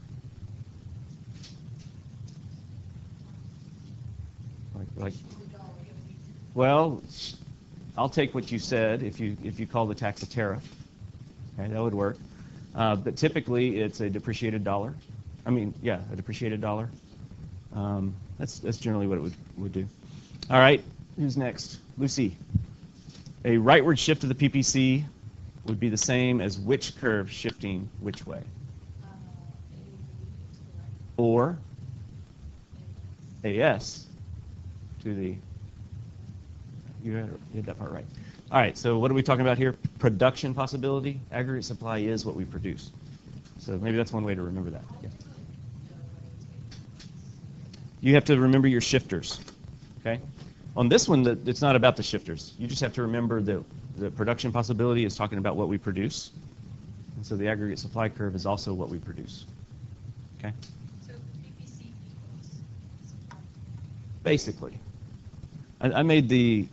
Well, I'll take what you said if you call the tax a tariff. Okay, that would work. But typically, it's a depreciated dollar. I mean, yeah, a depreciated dollar. That's generally what it would do. All right, who's next? Lucy. A rightward shift of the PPC would be the same as which curve shifting which way? Or AS to the, you had that part right. All right, so what are we talking about here? Production possibility. Aggregate supply is what we produce. So maybe that's one way to remember that. Yeah. You have to remember your shifters, okay? On this one, it's not about the shifters. You just have to remember that the production possibility is talking about what we produce. And so the aggregate supply curve is also what we produce, okay? So PPC equals supply. Basically. I made the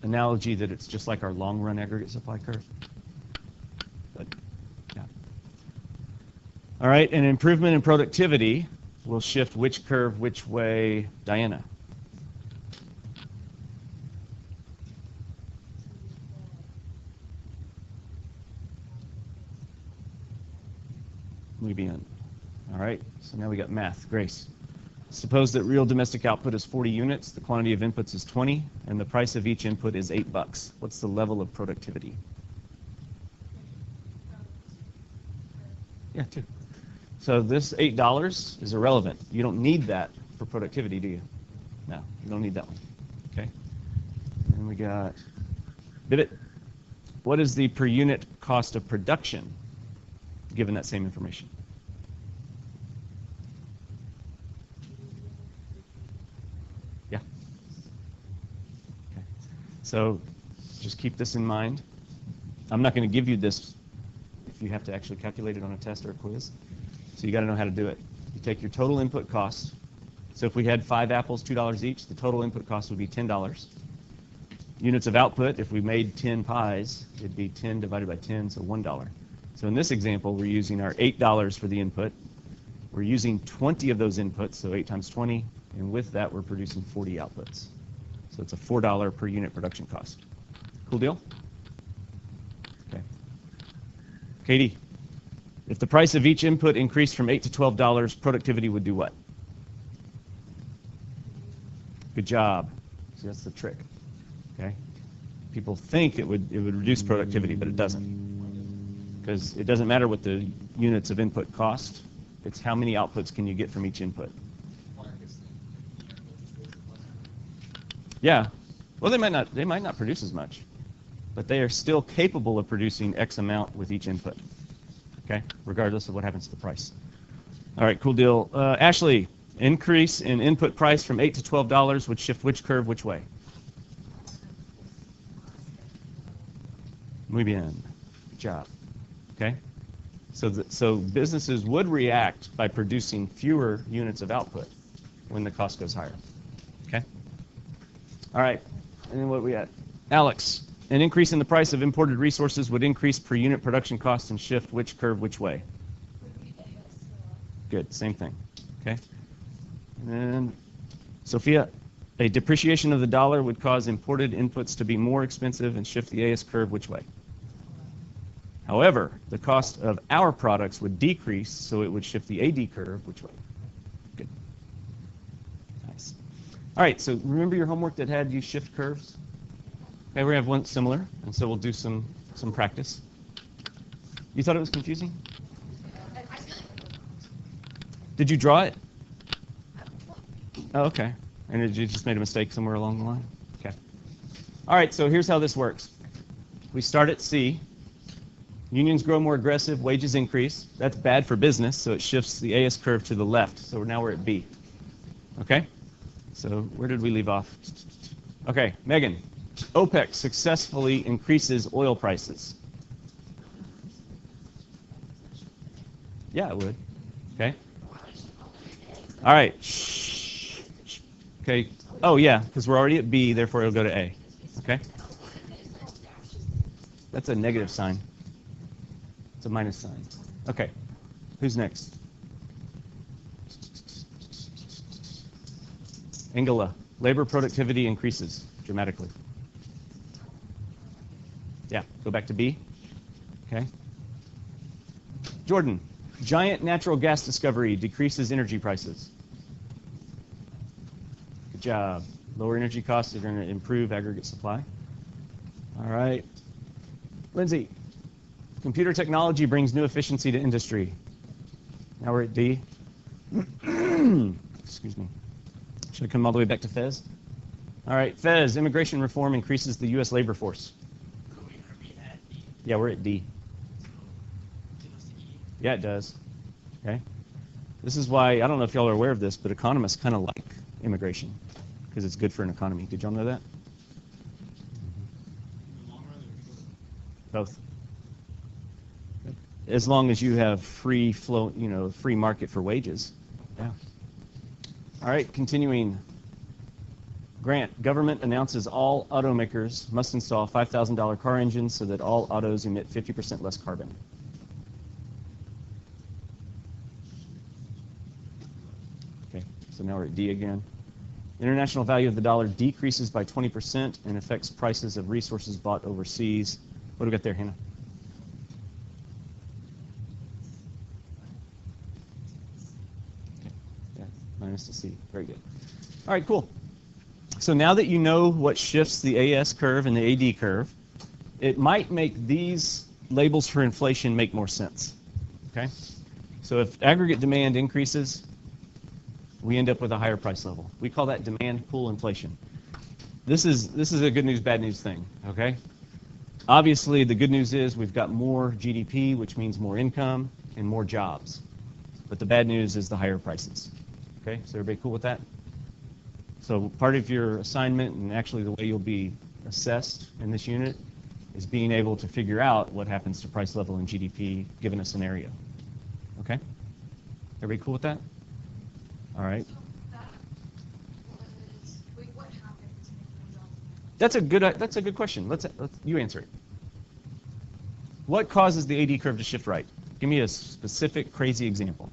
analogy that it's just like our long-run aggregate supply curve. But, yeah. All right, an improvement in productivity will shift which curve which way, Diana? Maybe in. All right, so now we got math. Grace. Suppose that real domestic output is 40 units, the quantity of inputs is 20, and the price of each input is $8. What's the level of productivity? Yeah, 2. So this $8 is irrelevant. You don't need that for productivity, do you? No, you don't need that one. Okay. And we got Bibbit. What is the per unit cost of production given that same information? Yeah. Okay. So just keep this in mind. I'm not going to give you this if you have to actually calculate it on a test or a quiz. So you got to know how to do it. You take your total input cost. So if we had 5 apples, $2 each, the total input cost would be $10. Units of output, if we made 10 pies, it'd be 10 divided by 10, so $1. So in this example, we're using our $8 for the input. We're using 20 of those inputs, so 8 times 20, and with that, we're producing 40 outputs. So it's a $4 per unit production cost. Cool deal? Okay. Katie, if the price of each input increased from $8 to $12, productivity would do what? Good job. See, that's the trick. Okay. People think it would reduce productivity, but it doesn't. Because it doesn't matter what the units of input cost. It's how many outputs can you get from each input. Yeah. Well, they might not produce as much, but they are still capable of producing X amount with each input. Okay, regardless of what happens to the price. All right, cool deal. Ashley, increase in input price from $8 to $12 would shift which curve which way? Muy bien. Good job. Okay, so businesses would react by producing fewer units of output when the cost goes higher. Okay. All right, and then what we at? Alex. An increase in the price of imported resources would increase per unit production cost and shift which curve which way? Good, same thing. Okay. And then Sophia, a depreciation of the dollar would cause imported inputs to be more expensive and shift the AS curve which way? However, the cost of our products would decrease, so it would shift the AD curve which way? Good. Nice. All right, so remember your homework that had you shift curves? Okay, we're going to have one similar, and so we'll do some practice. You thought it was confusing? Did you draw it? Oh, okay. And did you just made a mistake somewhere along the line? Okay. All right, so here's how this works. We start at C. Unions grow more aggressive, wages increase. That's bad for business, so it shifts the AS curve to the left. So now we're at B. Okay? So where did we leave off? Okay, Megan. OPEC successfully increases oil prices. Yeah, it would. Okay. All right. Okay. Oh, yeah, because we're already at B, therefore it'll go to A. Okay. That's a negative sign. It's a minus sign. Okay. Who's next? Angela. Labor productivity increases dramatically. Yeah, go back to B. Okay. Jordan, giant natural gas discovery decreases energy prices. Good job. Lower energy costs are going to improve aggregate supply. All right. Lindsay, computer technology brings new efficiency to industry. Now we're at D. Excuse me. Should I come all the way back to Fez? All right, Fez, immigration reform increases the U.S. labor force. Yeah, we're at D. Yeah, it does. Okay. This is why, I don't know if y'all are aware of this, but economists kind of like immigration because it's good for an economy. Did y'all know that? Both. As long as you have free flow, free market for wages. Yeah. All right, continuing. Grant, government announces all automakers must install $5,000 car engines so that all autos emit 50% less carbon. now we're at D again. International value of the dollar decreases by 20% and affects prices of resources bought overseas. What do we got there, Hannah? Okay. Yeah, minus the C. Very good. All right, cool. So now that you know what shifts the AS curve and the AD curve, it might make these labels for inflation make more sense. Okay? So if aggregate demand increases, we end up with a higher price level. We call that demand pool inflation. This is a good news, bad news thing, okay? Obviously, the good news is we've got more GDP, which means more income and more jobs. But the bad news is the higher prices. Okay, so everybody cool with that? So part of your assignment, and actually the way you'll be assessed in this unit, is being able to figure out what happens to price level and GDP given a scenario. Okay? Everybody cool with that? All right. So that was, wait, what happened to make the results? That's a good question. Let's you answer it. What causes the AD curve to shift right? Give me a specific crazy example.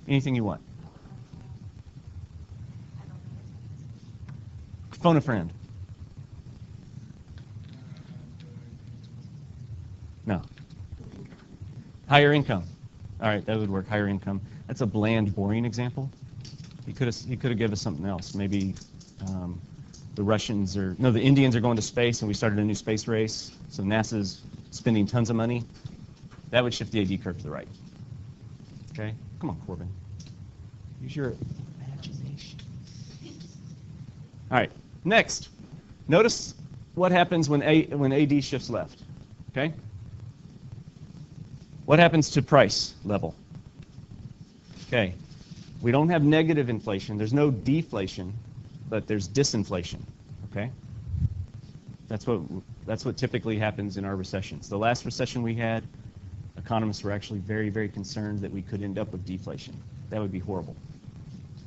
Anything you want. I don't know. Phone a friend. No. Higher income. All right, that would work. Higher income. That's a bland, boring example. He could have given us something else. Maybe the Russians or no, the Indians are going to space, and we started a new space race. So NASA's spending tons of money. That would shift the AD curve to the right. Okay, come on, Corbin. Use your imagination. All right, next. Notice what happens when AD shifts left. Okay. What happens to price level? Okay. We don't have negative inflation. There's no deflation, but there's disinflation. Okay. That's what typically happens in our recessions. The last recession we had, economists were actually very, very concerned that we could end up with deflation. That would be horrible.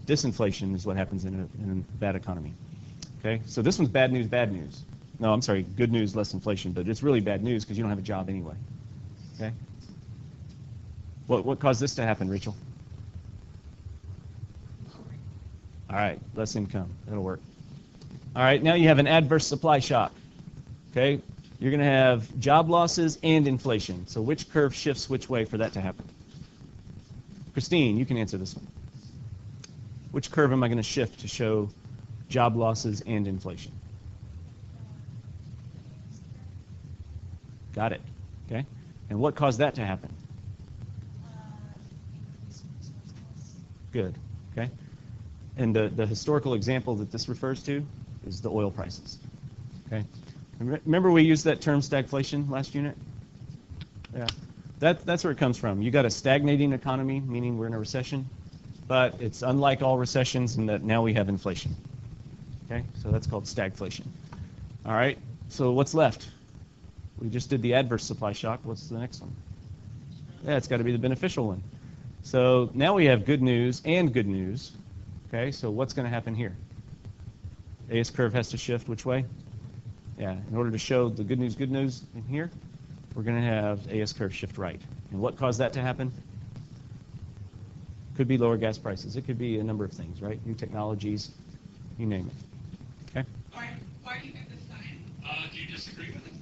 Disinflation is what happens in a bad economy. Okay. So this one's bad news, bad news. No, I'm sorry, good news, less inflation, but it's really bad news because you don't have a job anyway. Okay. What caused this to happen, Rachel? All right, less income. That'll work. All right, now you have an adverse supply shock. Okay, you're going to have job losses and inflation. So which curve shifts which way for that to happen? Christine, you can answer this one. Which curve am I going to shift to show job losses and inflation? Got it. Okay, and what caused that to happen? Good. Okay. And the historical example that this refers to is the oil prices. Okay. Remember we used that term stagflation last unit? Yeah. That's where it comes from. You got a stagnating economy, meaning we're in a recession, but it's unlike all recessions in that now we have inflation. Okay. So that's called stagflation. All right. So what's left? We just did the adverse supply shock. What's the next one? Yeah, it's got to be the beneficial one. So now we have good news and good news. Okay, so what's going to happen here? AS curve has to shift which way? Yeah, in order to show the good news in here, we're going to have AS curve shift right. And what caused that to happen? Could be lower gas prices. It could be a number of things, right? New technologies, you name it. Okay? Why do you get this sign? Do you disagree with it?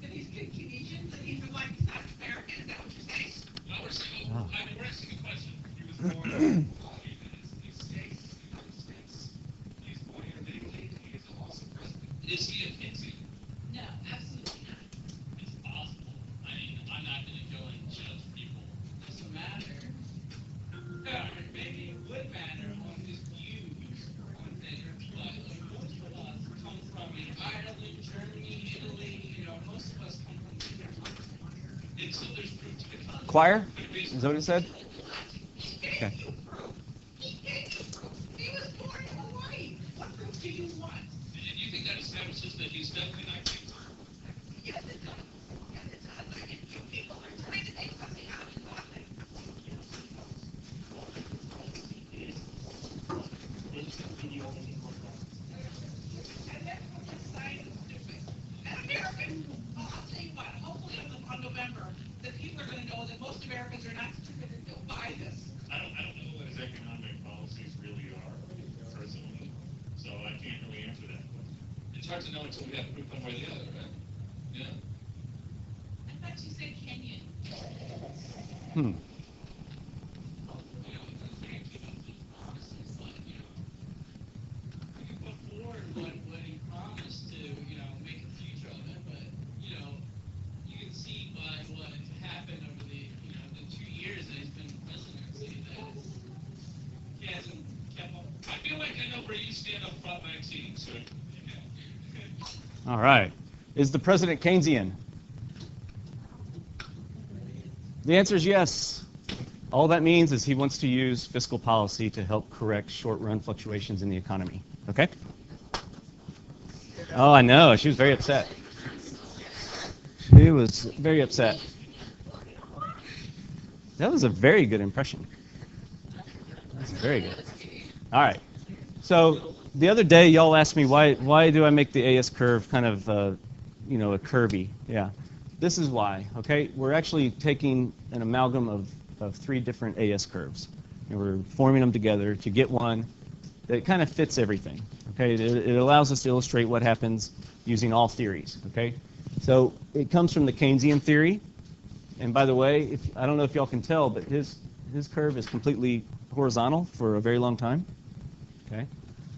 That he's Canadian, that he's like South American, is that what you're saying? No, we're saying, Oh. I mean, we're asking a question. He was born in these states, United States. He's born here legally. He is a lawful president. Is he a Nazi? No, absolutely not. It's possible. I mean, I'm not going to go and judge people. Doesn't matter. Maybe it would matter on his views on things, but most of us come from Ireland, Germany, Italy. You know, most of us come from different countries. And so there's proof to the contrary. Choir? Is that what it said? Okay. He was born in Hawaii. What proof do you want? And you think that establishes that he's definitely not King? Yes, it does. Yes, it does. And you people are trying to take something out of nothing. And that's what the science is doing. And Americans, I'll tell you what, hopefully on November, that people are going to know that most Americans are not stupid and don't buy this. I don't know what his economic policies really are. hard to know until we have to pick one way or the other, right? Yeah. I thought you said Kenyan. Hmm. What he promised to, make a future of it, but, you can see by what happened over the 2 years that he's been presidency that he hasn't kept up. I feel like I know where you stand on Prop 19, sir. All right. Is the president Keynesian? The answer is yes. All that means is he wants to use fiscal policy to help correct short-run fluctuations in the economy. Okay? Oh, I know. She was very upset. She was very upset. That was a very good impression. That's very good. All right. So the other day, y'all asked me why do I make the AS curve kind of a curvy? Yeah. This is why. Okay. We're actually taking an amalgam of 3 different AS curves, and we're forming them together to get one that kind of fits everything. Okay. It allows us to illustrate what happens using all theories. Okay. So it comes from the Keynesian theory, and by the way, I don't know if y'all can tell, but his curve is completely horizontal for a very long time. Okay.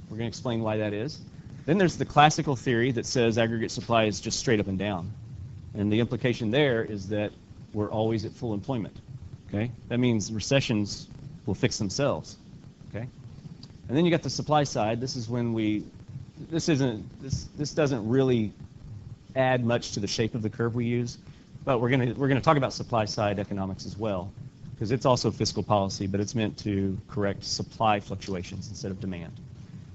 We're going to explain why that is. Then there's the classical theory that says aggregate supply is just straight up and down. And the implication there is that we're always at full employment. Okay? That means recessions will fix themselves. Okay? And then you got the supply side. This is when this doesn't really add much to the shape of the curve we use, but we're going to talk about supply side economics as well, because it's also fiscal policy, but it's meant to correct supply fluctuations instead of demand.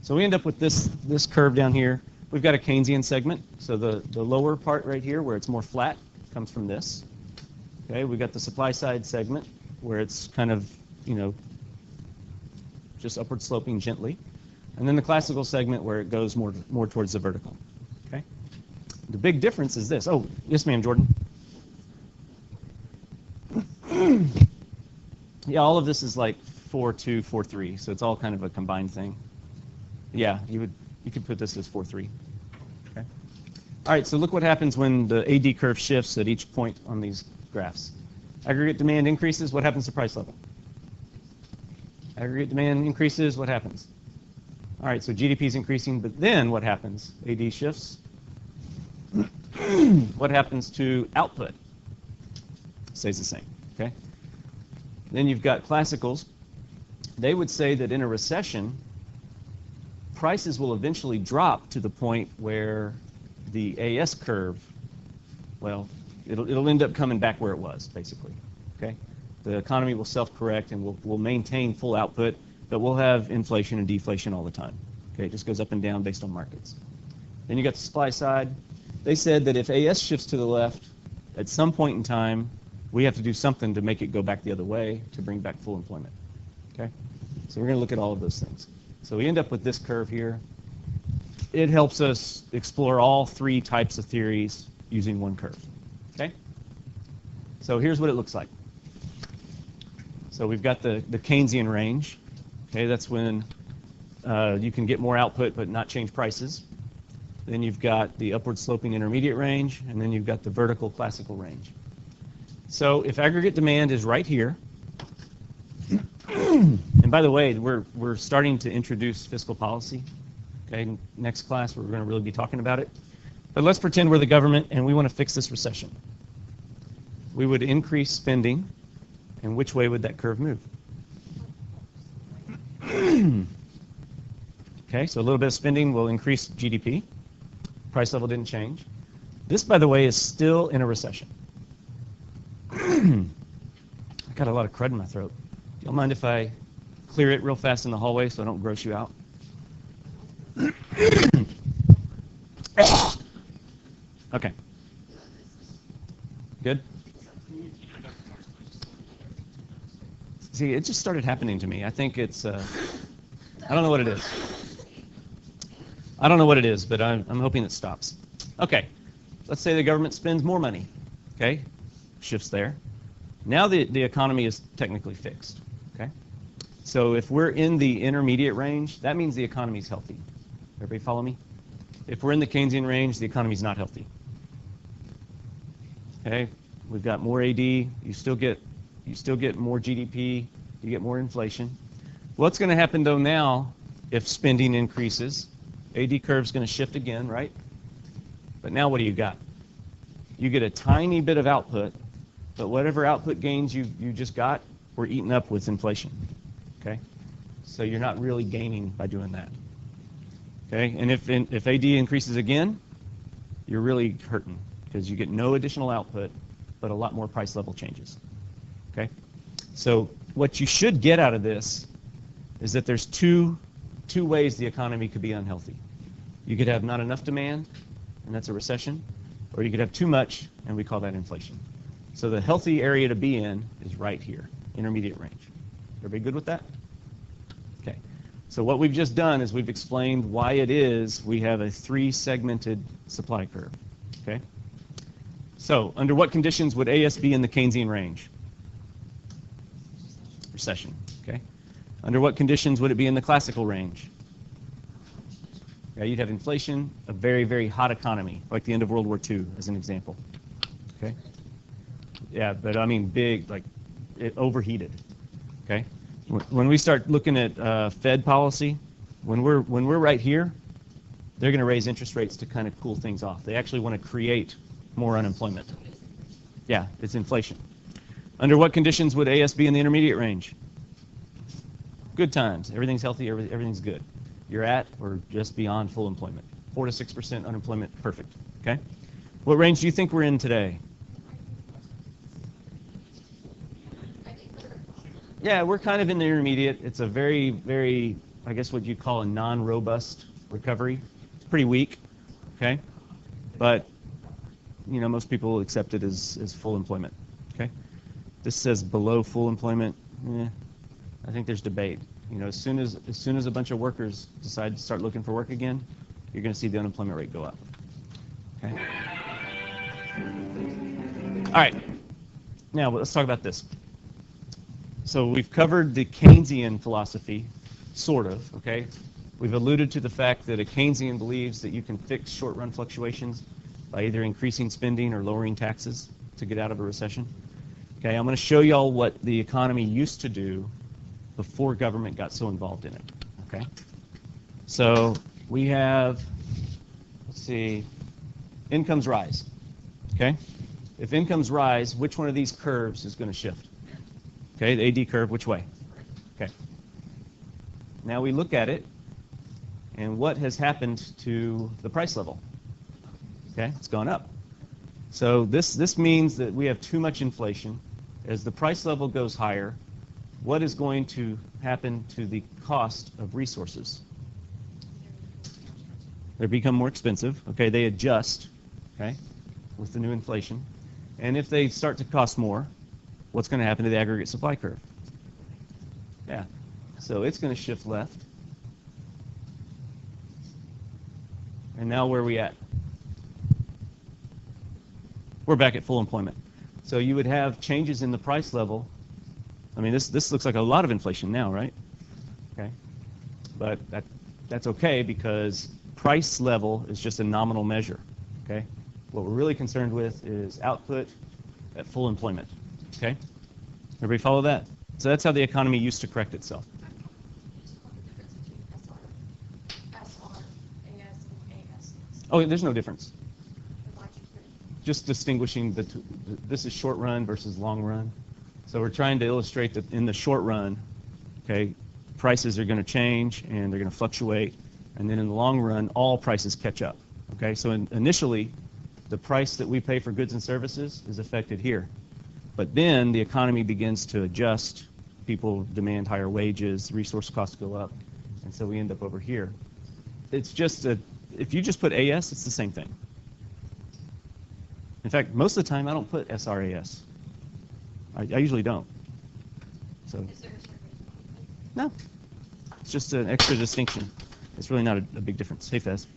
So we end up with this curve down here. We've got a Keynesian segment. So the lower part right here, where it's more flat, comes from this. Okay, we've got the supply side segment, where it's kind of, just upward sloping gently. And then the classical segment, where it goes more towards the vertical. Okay. The big difference is this. Oh, yes, ma'am, Jordan. Yeah, all of this is like 4.2, 4.3, so it's all kind of a combined thing. Yeah, you could put this as 4.3. Okay. All right, so look what happens when the AD curve shifts at each point on these graphs. Aggregate demand increases, what happens to price level? Aggregate demand increases, what happens? All right, so GDP is increasing, but then what happens? AD shifts. What happens to output? Stays the same, okay? Then you've got classicals. They would say that in a recession, prices will eventually drop to the point where the AS curve, well, it'll end up coming back where it was, basically. Okay, the economy will self-correct and we'll maintain full output, but we'll have inflation and deflation all the time. Okay, it just goes up and down based on markets. Then you got the supply side. They said that if AS shifts to the left, at some point in time, we have to do something to make it go back the other way to bring back full employment. Okay, so we're going to look at all of those things. So we end up with this curve here. It helps us explore all 3 types of theories using one curve. Okay? So here's what it looks like. So we've got the Keynesian range. Okay, that's when you can get more output but not change prices. Then you've got the upward sloping intermediate range, and then you've got the vertical classical range. So if aggregate demand is right here, and by the way, we're starting to introduce fiscal policy. Okay, next class we're going to really be talking about it. But let's pretend we're the government and we want to fix this recession. We would increase spending, and which way would that curve move? Okay, so a little bit of spending will increase GDP. Price level didn't change. This, by the way, is still in a recession. I got a lot of crud in my throat. Do y'all mind if I clear it real fast in the hallway so I don't gross you out? Okay. Good? See, it just started happening to me. I think it's, I don't know what it is. I don't know what it is, but I'm hoping it stops. Okay. Let's say the government spends more money. Okay. Shifts there. Now the economy is technically fixed. Okay. So if we're in the intermediate range, that means the economy is healthy. Everybody follow me? If we're in the Keynesian range, the economy's not healthy. Okay, we've got more AD. You still get more GDP. You get more inflation. What's going to happen though now if spending increases? AD curve's going to shift again, right? But now what do you got? You get a tiny bit of output, but whatever output gains you just got were eaten up with inflation. Okay, so you're not really gaining by doing that. Okay, and if AD increases again, you're really hurting because you get no additional output, but a lot more price level changes. Okay, so what you should get out of this is that there's two ways the economy could be unhealthy. You could have not enough demand, and that's a recession, or you could have too much, and we call that inflation. So the healthy area to be in is right here, intermediate range. Everybody good with that? Okay. So what we've just done is we've explained why it is we have a three-segmented supply curve. Okay. So under what conditions would AS be in the Keynesian range? Recession. Okay. Under what conditions would it be in the classical range? Yeah, you'd have inflation, a very, very hot economy, like the end of World War II, as an example. Okay. Yeah, but I mean big, like it overheated. Okay. When we start looking at Fed policy, when we're right here, they're going to raise interest rates to kind of cool things off. They actually want to create more unemployment. Yeah, it's inflation. Under what conditions would AS be in the intermediate range? Good times. Everything's healthy. Everything's good. You're at or just beyond full employment. 4 to 6% unemployment. Perfect. Okay. What range do you think we're in today? Yeah, we're kind of in the intermediate. It's a very, very, I guess what you'd call a non-robust recovery. It's pretty weak. Okay. But, you know, most people accept it as full employment. Okay. This says below full employment. I think there's debate. You know, as soon as a bunch of workers decide to start looking for work again, you're going to see the unemployment rate go up. Okay. All right. Now let's talk about this. So we've covered the Keynesian philosophy, sort of. Okay. We've alluded to the fact that a Keynesian believes that you can fix short-run fluctuations by either increasing spending or lowering taxes to get out of a recession. Okay. I'm going to show y'all what the economy used to do before government got so involved in it. Okay. So we have, let's see, incomes rise. Okay. If incomes rise, which one of these curves is going to shift? Okay, the AD curve, which way? Okay. Now we look at it, and what has happened to the price level? Okay, it's gone up. So this means that we have too much inflation. As the price level goes higher, what is going to happen to the cost of resources? They become more expensive. Okay, they adjust, okay, with the new inflation. And if they start to cost more, what's going to happen to the aggregate supply curve? Yeah, so it's going to shift left. And now where are we at? We're back at full employment. So you would have changes in the price level. I mean, this looks like a lot of inflation now, right? Okay, but that's okay because price level is just a nominal measure. Okay, what we're really concerned with is output at full employment. Okay, everybody follow that? So that's how the economy used to correct itself. Oh, there's no difference. Just distinguishing the two. This is short run versus long run. So we're trying to illustrate that in the short run, okay, prices are going to change and they're going to fluctuate, and then in the long run, all prices catch up. Okay, so initially, the price that we pay for goods and services is affected here, but then the economy begins to adjust. People demand higher wages, resource costs go up, and so we end up over here. It's just if you just put AS, it's the same thing. In fact, most of the time, I don't put SRAS. I usually don't. So no, it's just an extra distinction. It's really not a big difference. Hey, Fez.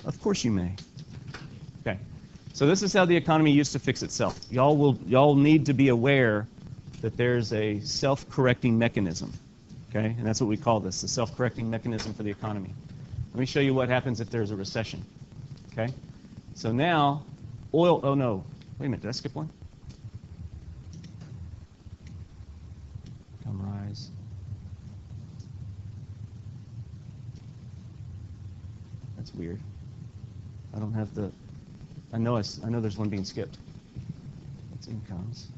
Of course you may. Okay. So this is how the economy used to fix itself. Y'all need to be aware that there's a self-correcting mechanism. Okay, and that's what we call this, the self-correcting mechanism for the economy. Let me show you what happens if there's a recession. Okay? So now, oil, oh no, wait a minute, did I skip one? Come rise. That's weird. I don't have the, I know there's one being skipped. That's incomes.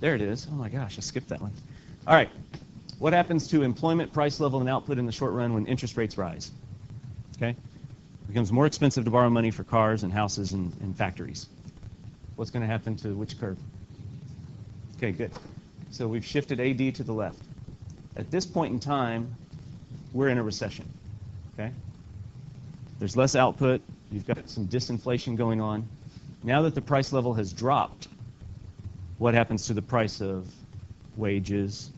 There it is. Oh my gosh, I skipped that one. All right. What happens to employment, price level, and output in the short run when interest rates rise? Okay? It becomes more expensive to borrow money for cars and houses and factories. What's going to happen to which curve? Okay, good. So we've shifted AD to the left. At this point in time, we're in a recession. Okay? There's less output. You've got some disinflation going on. Now that the price level has dropped, what happens to the price of wages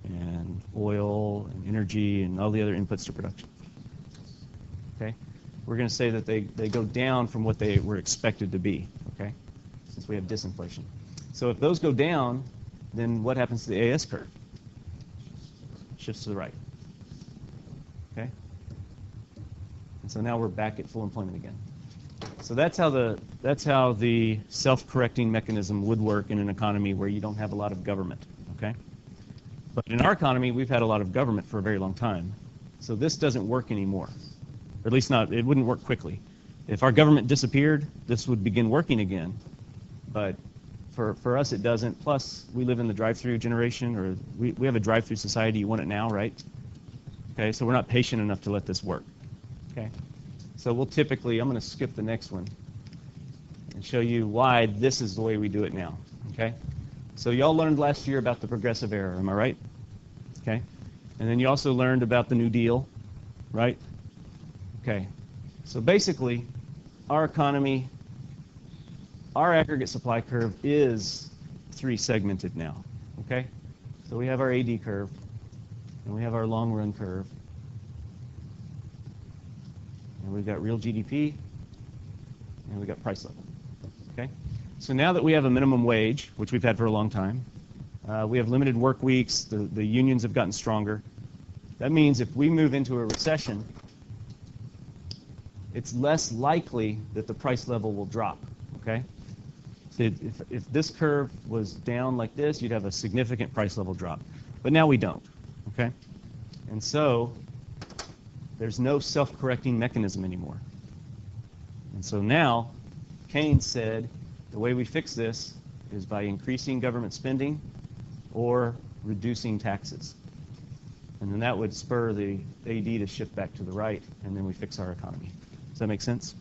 and oil and energy and all the other inputs to production? Okay? We're going to say that they go down from what they were expected to be, okay, since we have disinflation. So if those go down, then what happens to the AS curve? Shifts to the right. Okay? And so now we're back at full employment again. So that's how the self-correcting mechanism would work in an economy where you don't have a lot of government, okay? But in our economy, we've had a lot of government for a very long time. So this doesn't work anymore. Or at least not, it wouldn't work quickly. If our government disappeared, this would begin working again. But for us, it doesn't. Plus, we live in the drive-through generation, or we have a drive-through society. You want it now, right? Okay, so we're not patient enough to let this work. Okay, so we'll typically, I'm going to skip the next one and show you why this is the way we do it now. Okay, so y'all learned last year about the progressive error, am I right? Okay, and then you also learned about the New Deal, right? Okay, so basically, our economy, our aggregate supply curve is three-segmented now, okay? So we have our AD curve, and we have our long-run curve, and we've got real GDP, and we've got price level, okay? So now that we have a minimum wage, which we've had for a long time, we have limited work weeks, the unions have gotten stronger. That means if we move into a recession, it's less likely that the price level will drop, okay? So if this curve was down like this, you'd have a significant price level drop. But now we don't, okay? And so there's no self-correcting mechanism anymore. And so now Keynes said the way we fix this is by increasing government spending or reducing taxes. And then that would spur the AD to shift back to the right, and then we fix our economy. Does that make sense?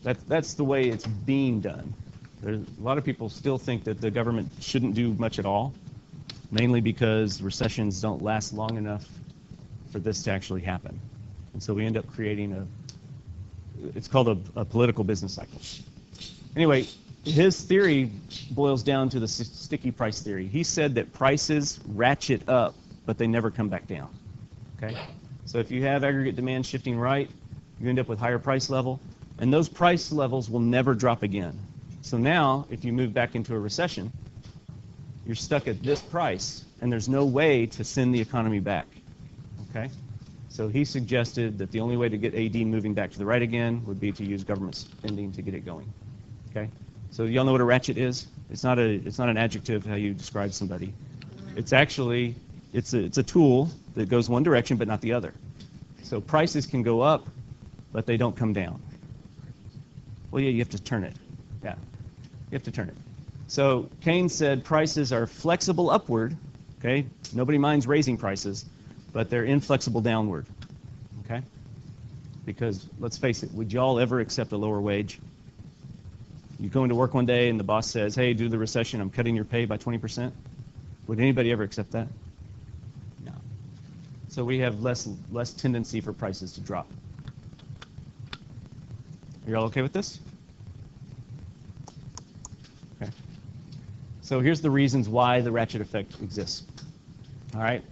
That's the way it's being done. There's a lot of people still think that the government shouldn't do much at all, mainly because recessions don't last long enough for this to actually happen. And so we end up creating it's called a political business cycle. Anyway, his theory boils down to the sticky price theory. He said that prices ratchet up, but they never come back down. Okay? So if you have aggregate demand shifting right, you end up with higher price level, and those price levels will never drop again. So now, if you move back into a recession, you're stuck at this price, and there's no way to send the economy back. Okay? So he suggested that the only way to get AD moving back to the right again would be to use government spending to get it going. Okay? So y'all know what a ratchet is? It's not an adjective how you describe somebody. It's actually it's a tool that goes one direction but not the other. So prices can go up, but they don't come down. Well, yeah, you have to turn it. Yeah, you have to turn it. So Keynes said prices are flexible upward. Okay, nobody minds raising prices, but they're inflexible downward. Okay, because let's face it, would y'all ever accept a lower wage? You go into work one day and the boss says, "Hey, due to the recession, I'm cutting your pay by 20%." Would anybody ever accept that? No. So we have less tendency for prices to drop. Are you all okay with this? Okay. So here's the reasons why the ratchet effect exists. All right.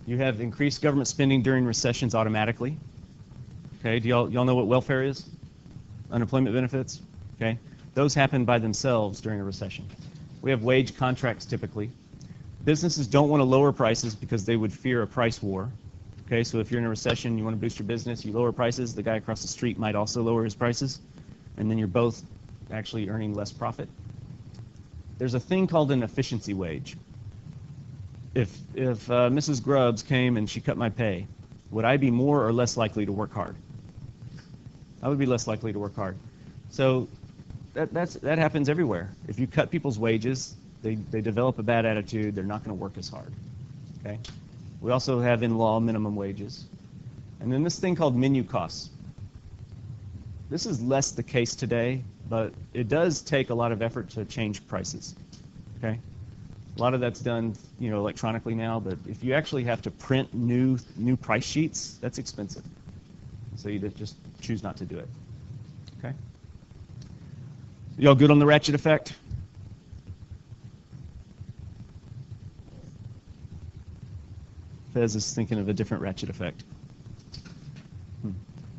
You have increased government spending during recessions automatically. Okay. Do y'all know what welfare is? Unemployment benefits. Okay. Those happen by themselves during a recession. We have wage contracts typically. Businesses don't want to lower prices because they would fear a price war. Okay, so if you're in a recession, you want to boost your business, you lower prices, the guy across the street might also lower his prices, and then you're both actually earning less profit. There's a thing called an efficiency wage. If Mrs. Grubbs came and she cut my pay, would I be more or less likely to work hard? I would be less likely to work hard. So that happens everywhere. If you cut people's wages, they develop a bad attitude, they're not going to work as hard. Okay? We also have in law minimum wages. And then this thing called menu costs. This is less the case today, but it does take a lot of effort to change prices. Okay? A lot of that's done, electronically now, but if you actually have to print new price sheets, that's expensive. So you just choose not to do it. Okay? Y'all good on the ratchet effect? Fez is thinking of a different ratchet effect.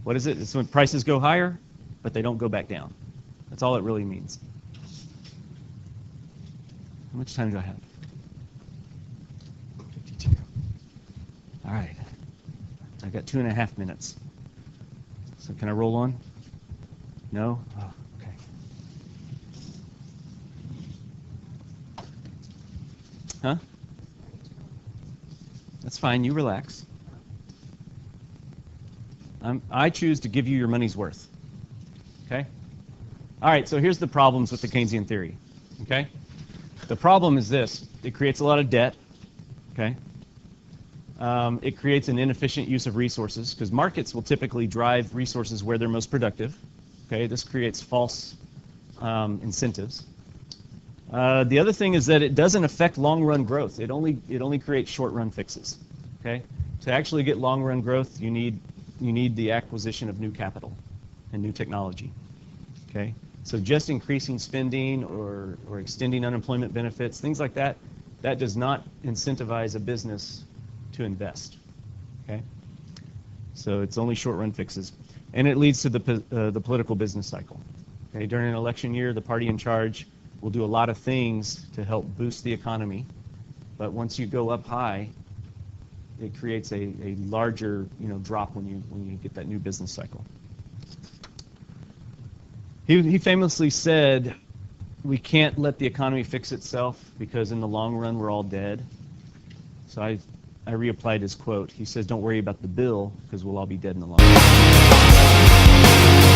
What is it? It's when prices go higher, but they don't go back down. That's all it really means. How much time do I have? 52. All right. I got 2.5 minutes. So can I roll on? No? Oh, okay. Huh? That's fine. You relax. I choose to give you your money's worth. Okay? All right, so here's the problems with the Keynesian theory. Okay? The problem is this. It creates a lot of debt. Okay? It creates an inefficient use of resources because markets will typically drive resources where they're most productive. Okay? This creates false incentives. The other thing is that it doesn't affect long-run growth. It only creates short-run fixes. Okay? To actually get long-run growth, you need the acquisition of new capital and new technology. Okay? So just increasing spending or extending unemployment benefits, things like that, that does not incentivize a business to invest. Okay? So it's only short-run fixes. And it leads to the political business cycle. Okay? During an election year, the party in charge will do a lot of things to help boost the economy, but once you go up high, it creates a larger drop when you get that new business cycle. He famously said, "We can't let the economy fix itself because in the long run we're all dead." So I reapplied his quote. He says, "Don't worry about the bill because we'll all be dead in the long run."